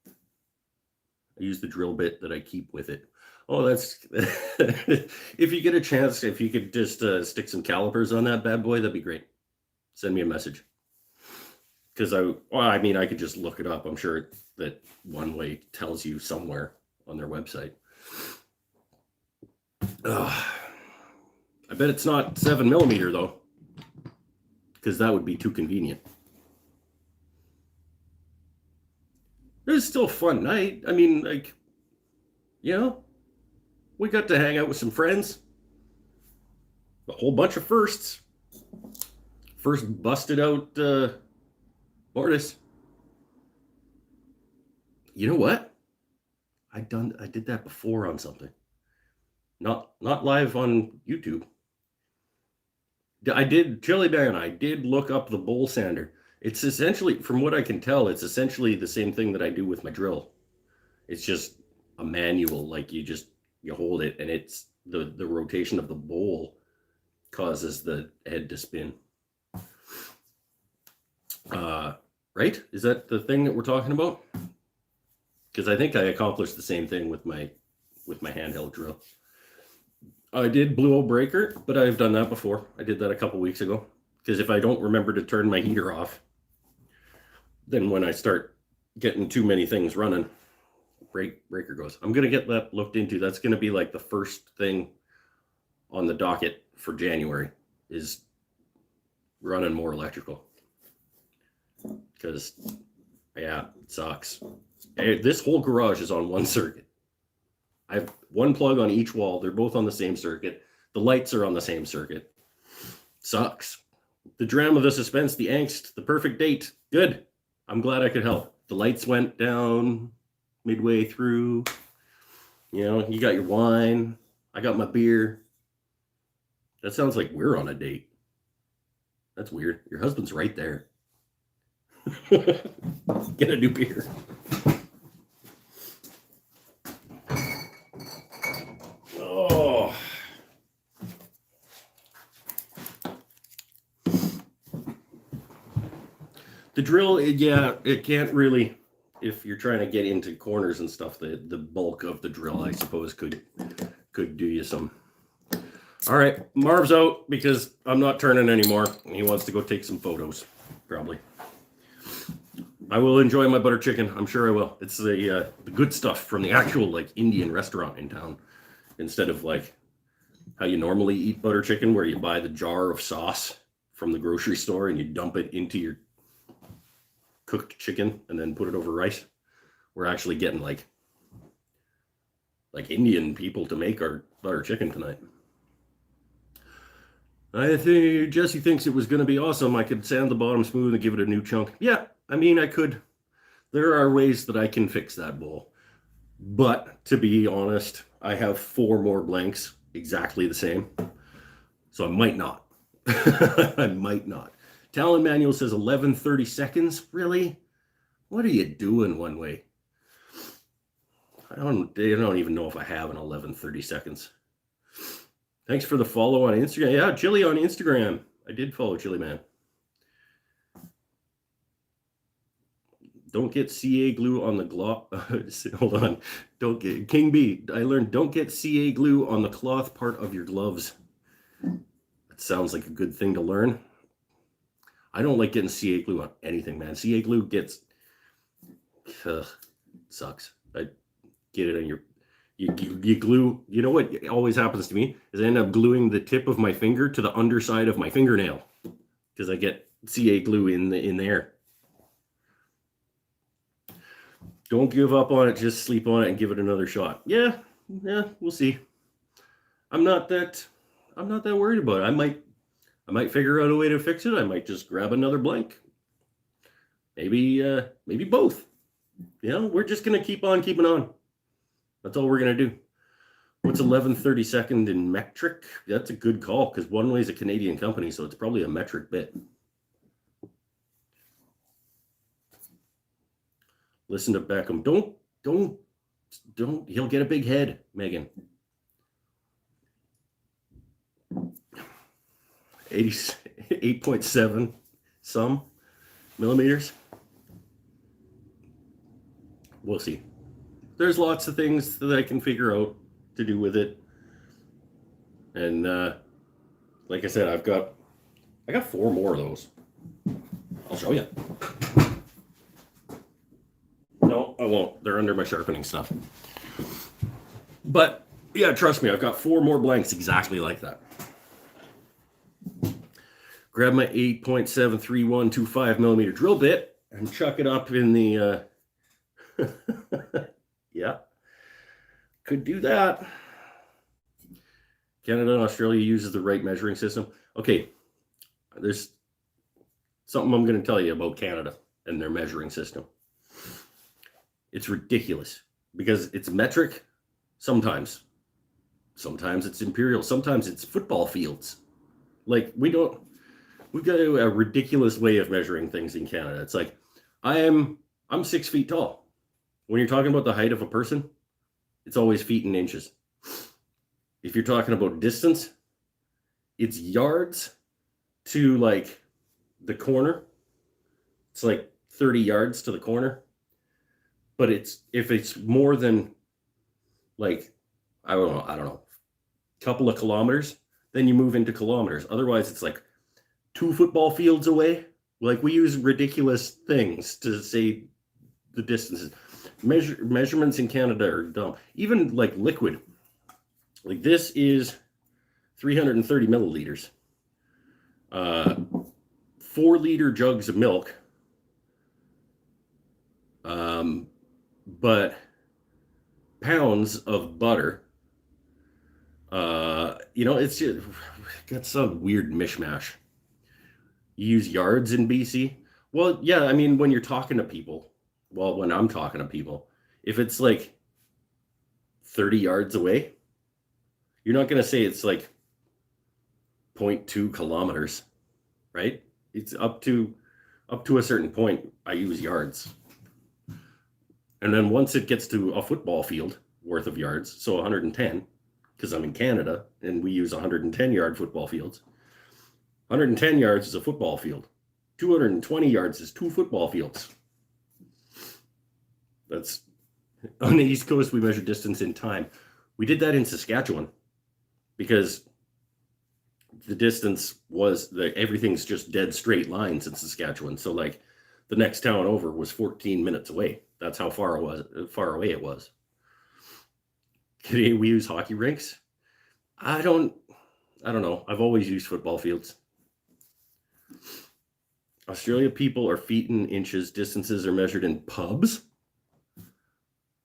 Speaker 1: I use the drill bit that I keep with it. Oh, that's if you get a chance, if you could just stick some calipers on that bad boy, that'd be great. Send me a message. Because I mean, I could just look it up. I'm sure that One Way tells you somewhere on their website. I bet it's not 7mm though, because that would be too convenient. It was still a fun night. I mean, like, we got to hang out with some friends. A whole bunch of firsts. First busted out Mortis. You know what? I did that before on something. Not live on YouTube. I did, Chili Man, I did look up the bowl sander. It's essentially, from what I can tell, it's essentially the same thing that I do with my drill. It's just a manual, like you hold it, and it's the rotation of the bowl causes the head to spin. Right? Is that the thing that we're talking about? Because I think I accomplished the same thing with my handheld drill. I did Blue O Breaker, but I've done that before. I did that a couple weeks ago. Because if I don't remember to turn my heater off, then when I start getting too many things running, breaker goes. I'm going to get that looked into. That's going to be like the first thing on the docket for January, is running more electrical. Because, yeah, it sucks. This whole garage is on one circuit. I have one plug on each wall. They're both on the same circuit. The lights are on the same circuit. Sucks. The drama, the suspense, the angst, the perfect date. Good. I'm glad I could help. The lights went down midway through. You got your wine. I got my beer. That sounds like we're on a date. That's weird. Your husband's right there. Get a new beer. Oh. The drill, it can't really, if you're trying to get into corners and stuff, the bulk of the drill, I suppose, could do you some. All right, Marv's out because I'm not turning anymore. He wants to go take some photos, probably. I will enjoy my butter chicken. I'm sure I will. It's the good stuff from the actual Indian restaurant in town, instead of how you normally eat butter chicken, where you buy the jar of sauce from the grocery store and you dump it into your cooked chicken and then put it over rice. We're actually getting like Indian people to make our butter chicken tonight. I think Jesse thinks it was going to be awesome. I could sand the bottom smooth and give it a new chunk. Yeah, I mean, I could. There are ways that I can fix that bowl. But to be honest, I have 4 more blanks exactly the same. So I might not. I might not. Talon Manual says 11:30 seconds. Really? What are you doing, One Way? I don't even know if I have an 11:30 seconds. Thanks for the follow on Instagram. Yeah, Chili on Instagram. I did follow Chili Man. Don't get CA glue on the glove. Hold on. Don't get King B. I learned don't get CA glue on the cloth part of your gloves. That sounds like a good thing to learn. I don't like getting CA glue on anything, man. CA glue gets sucks. I get it on your you glue. You know what always happens to me is I end up gluing the tip of my finger to the underside of my fingernail because I get CA glue in there. Don't give up on it. Just sleep on it and give it another shot. Yeah, we'll see. I'm not that worried about it. I might figure out a way to fix it. I might just grab another blank. Maybe both. We're just gonna keep on keeping on. That's all we're gonna do. What's 11:30 second in metric? That's a good call because One Way is a Canadian company, so it's probably a metric bit. Listen to Beckham. Don't. He'll get a big head, Megan. 88.7 some millimeters. We'll see. There's lots of things that I can figure out to do with it. And like I said, I got 4 more of those. I'll show you. No, I won't. They're under my sharpening stuff. But yeah, trust me, I've got 4 more blanks exactly like that. Grab my 8.73125 millimeter drill bit and chuck it up in the yeah, could do that. Canada and Australia uses the right measuring system. Okay, there's something I'm going to tell you about Canada and their measuring system. It's ridiculous because it's metric sometimes. Sometimes it's imperial. Sometimes it's football fields. Like we've got a ridiculous way of measuring things in Canada. It's like I'm 6 feet tall. When you're talking about the height of a person, it's always feet and inches. If you're talking about distance, it's yards to like the corner. It's like 30 yards to the corner. But if it's more than like, I don't know, a couple of kilometers, then you move into kilometers. Otherwise, it's like 2 football fields away. Like we use ridiculous things to say the distances. Measurements in Canada are dumb. Even like liquid. Like this is 330 milliliters. 4-liter jugs of milk. But pounds of butter. It's just got some weird mishmash. You use yards in BC. Well, yeah, I mean, when you're talking to people, when I'm talking to people, if it's like 30 yards away, you're not going to say it's like 0.2 kilometers, right? It's up to a certain point, I use yards. And then once it gets to a football field worth of yards, so 110, because I'm in Canada and we use 110-yard football fields. 110 yards is a football field. 220 yards is 2 football fields. That's on the East Coast, we measure distance in time. We did that in Saskatchewan because the distance was everything's just dead straight lines in Saskatchewan. So like the next town over was 14 minutes away. That's how far away it was. Today we use hockey rinks. I don't know. I've always used football fields. Australia people are feet and inches. Distances are measured in pubs.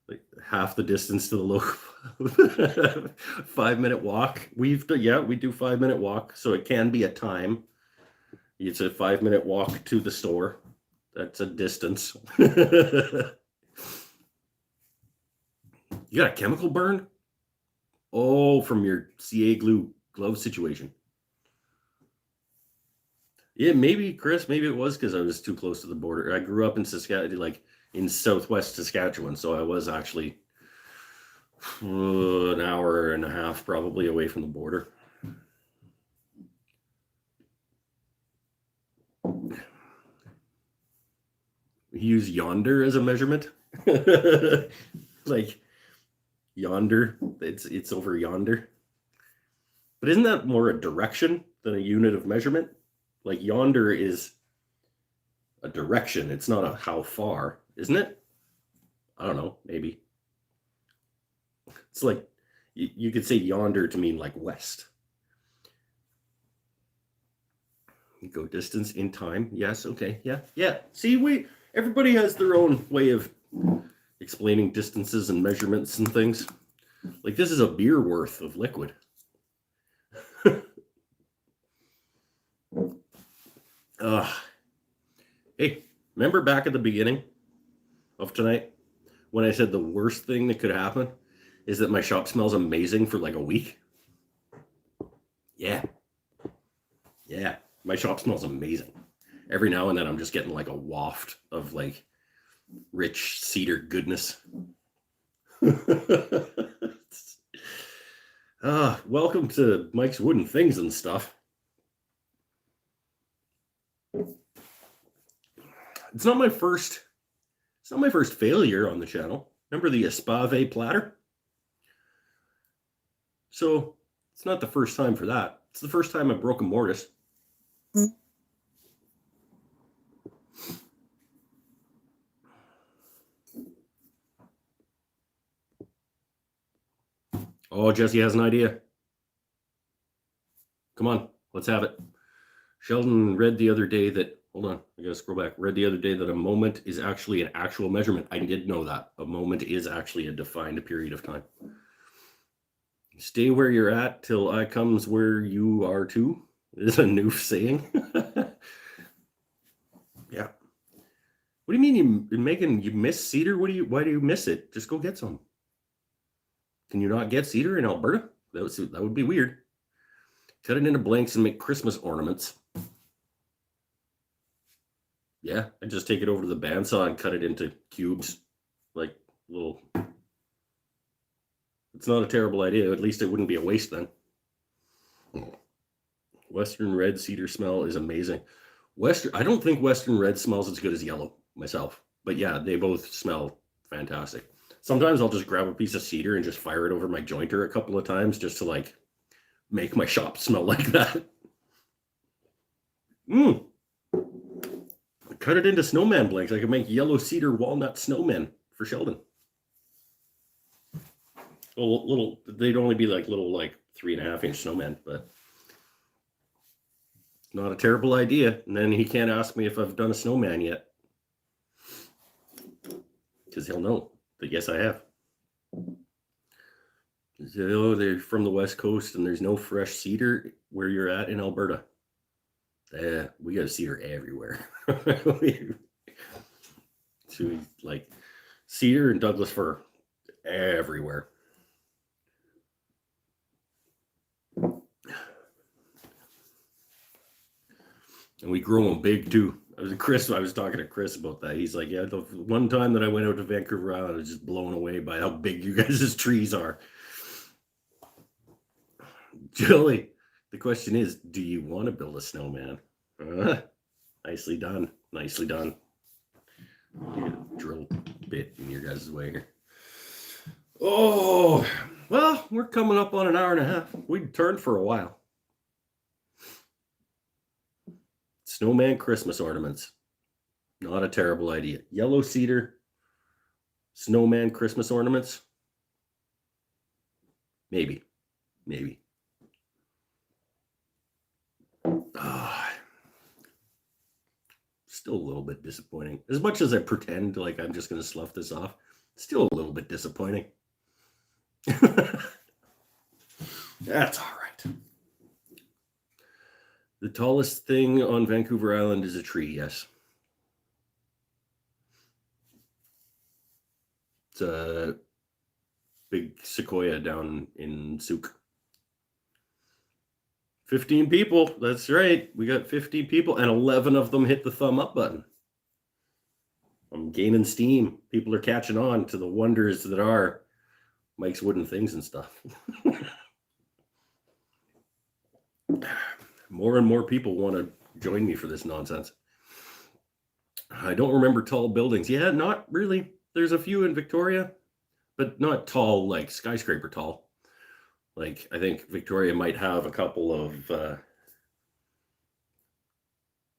Speaker 1: Like half the distance to the local 5-minute walk. We do 5-minute walk, so it can be a time. It's a 5-minute walk to the store. That's a distance. You got a chemical burn? Oh, from your CA glue glove situation. Yeah, maybe, Chris, maybe it was because I was too close to the border. I grew up in Saskatchewan, like in southwest Saskatchewan, so I was actually an hour and a half probably away from the border. We use yonder as a measurement. Like yonder, it's over yonder. But isn't that more a direction than a unit of measurement? Like yonder is a direction. It's not a how far, isn't it? I don't know, maybe. It's like you could say yonder to mean like west. Go distance in time. Yes, okay. Yeah. See, everybody has their own way of explaining distances and measurements and things. Like this is a beer worth of liquid. Hey, remember back at the beginning of tonight when I said the worst thing that could happen is that my shop smells amazing for like a week? Yeah, my shop smells amazing. Every now and then I'm just getting like a waft of like rich cedar goodness. Welcome to Mike's Wooden Things and Stuff. It's not my first failure on the channel. Remember the Espave platter? So it's not the first time for that. It's the first time I broke a mortise. Oh, Jesse has an idea. Come on, let's have it. Sheldon read the other day that, hold on, I gotta scroll back. Read the other day that a moment is actually an actual measurement. I did know that. A moment is actually a defined period of time. Stay where you're at till I comes where you are too, is a new saying. Yeah. What do you mean, Megan, you miss cedar? Why do you miss it? Just go get some. Can you not get cedar in Alberta? That would be weird. Cut it into blanks and make Christmas ornaments. Yeah, I just take it over to the bandsaw and cut it into cubes, like little. It's not a terrible idea. At least it wouldn't be a waste then. Western red cedar smell is amazing. I don't think Western red smells as good as yellow myself, but yeah, they both smell fantastic. Sometimes I'll just grab a piece of cedar and just fire it over my jointer a couple of times just to like make my shop smell like that. Cut it into snowman blanks. I could make yellow cedar walnut snowmen for Sheldon. Little, they'd only be like little, like 3.5-inch snowmen, but not a terrible idea. And then he can't ask me if I've done a snowman yet, because he'll know that yes, I have. Oh, they're from the West Coast and there's no fresh cedar where you're at in Alberta. We got cedar everywhere. So like cedar and Douglas fir everywhere. And we grow them big too. I was talking to Chris about that. He's like, yeah, the one time that I went out to Vancouver Island, I was just blown away by how big you guys' trees are. Julie, the question is, do you want to build a snowman? Nicely done. Nicely done. You get a drill bit in your guys' way here. Oh, well, we're coming up on an hour and a half. We'd turned for a while. Snowman Christmas ornaments. Not a terrible idea. Yellow cedar, snowman Christmas ornaments. Maybe. Still a little bit disappointing. As much as I pretend like I'm just going to slough this off, still a little bit disappointing. That's all right. The tallest thing on Vancouver Island is a tree, yes. It's a big sequoia down in Souk. 15 people, that's right. We got 15 people and 11 of them hit the thumb up button. I'm gaining steam. People are catching on to the wonders that are Mike's Wooden Things and Stuff. More and more people want to join me for this nonsense. I don't remember tall buildings. Yeah, not really. There's a few in Victoria, but not tall, like skyscraper tall. Like, I think Victoria might have a couple of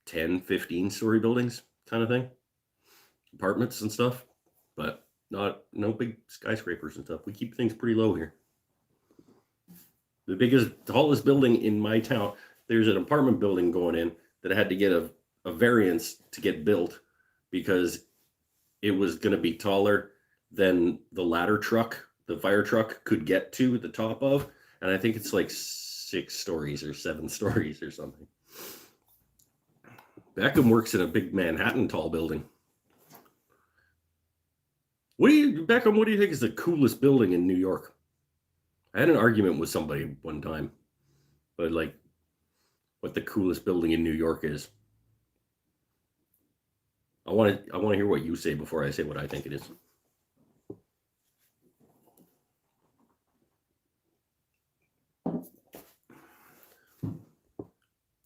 Speaker 1: 10, 15-story buildings kind of thing. Apartments and stuff, but no big skyscrapers and stuff. We keep things pretty low here. The tallest building in my town, there's an apartment building going in that I had to get a variance to get built because it was going to be taller than the ladder truck, the fire truck could get to the top of. And I think it's like 6 stories or 7 stories or something. Beckham works in a big Manhattan tall building. Beckham, what do you think is the coolest building in New York? I had an argument with somebody one time, but like what the coolest building in New York is. I want to hear what you say before I say what I think it is.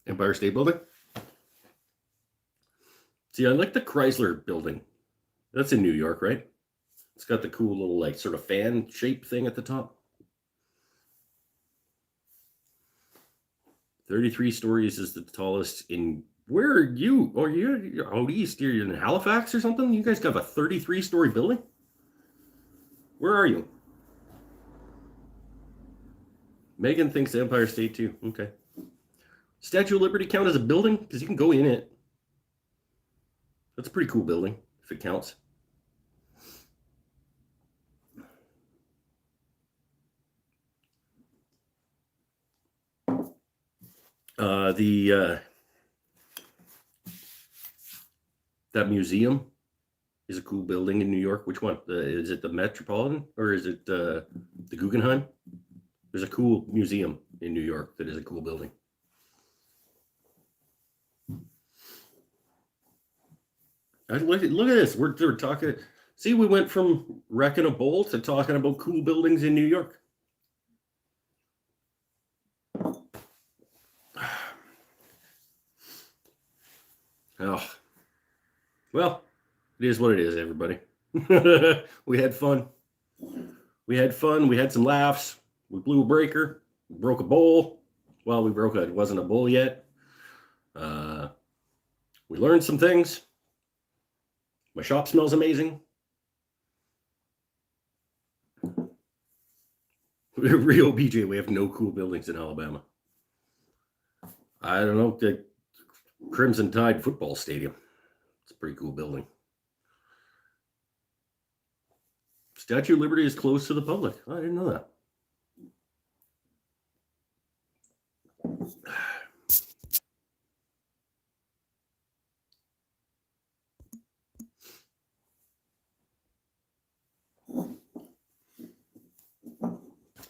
Speaker 1: Empire State Building. See, I like the Chrysler Building. That's in New York, right? It's got the cool little like sort of fan shape thing at the top. 33 stories is the tallest in. Where are you? Oh, you're out east. You're in Halifax or something? You guys got a 33-story building? Where are you? Megan thinks Empire State too. Okay. Statue of Liberty count as a building? Because you can go in it. That's a pretty cool building, if it counts. That museum is a cool building in New York. Which one? Is it the Metropolitan or is it the Guggenheim? There's a cool museum in New York that is a cool building. Look at this. We're talking. See, we went from wrecking a bowl to talking about cool buildings in New York. Oh, well, it is what it is, everybody. We had fun. We had fun. We had some laughs. We blew a breaker. We broke a bowl. Well, we broke it. It wasn't a bowl yet. We learned some things. My shop smells amazing. Rio BJ, we have no cool buildings in Alabama. I don't know, the Crimson Tide football stadium. It's a pretty cool building. Statue of Liberty is closed to the public. I didn't know that.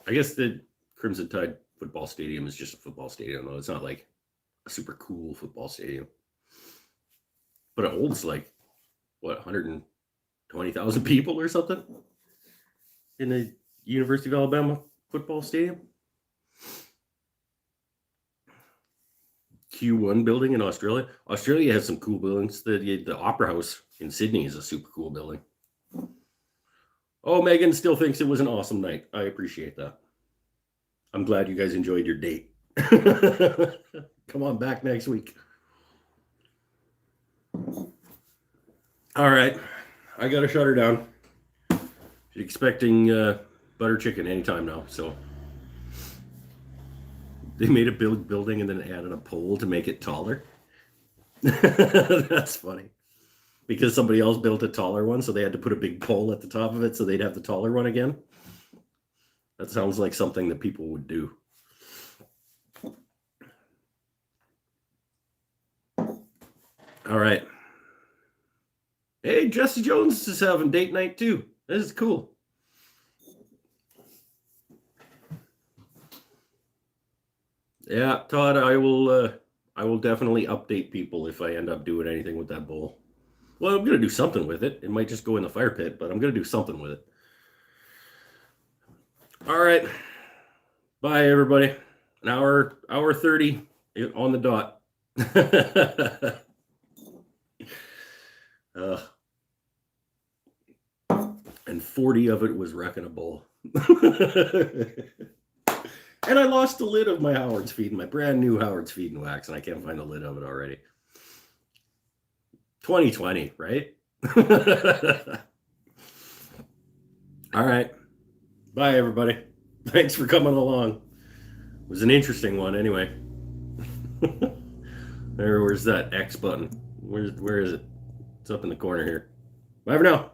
Speaker 1: I guess the Crimson Tide football stadium is just a football stadium, though. It's not like a super cool football stadium. But it holds like, what, 120,000 people or something in the University of Alabama football stadium? Q1 building in Australia. Australia has some cool buildings. The Opera House in Sydney is a super cool building. Oh, Megan still thinks it was an awesome night. I appreciate that. I'm glad you guys enjoyed your date. Come on back next week. All right. I got to shut her down. She's expecting butter chicken anytime now. So they made a building and then added a pole to make it taller. That's funny. Because somebody else built a taller one, so they had to put a big pole at the top of it so they'd have the taller one again. That sounds like something that people would do. All right. Hey, Jesse Jones is having date night too. This is cool. Yeah, Todd, I will definitely update people if I end up doing anything with that bowl. Well, I'm going to do something with it. It might just go in the fire pit, but I'm going to do something with it. All right. Bye, everybody. An hour 30 on the dot. And 40 of it was wrecking a bowl. And I lost the lid of my Howard's Feed, my brand new Howard's Feed and Wax, and I can't find the lid of it already. 2020, right? All right. Bye, everybody. Thanks for coming along. It was an interesting one anyway. Where's that X button? Where is it? It's up in the corner here. Bye for now.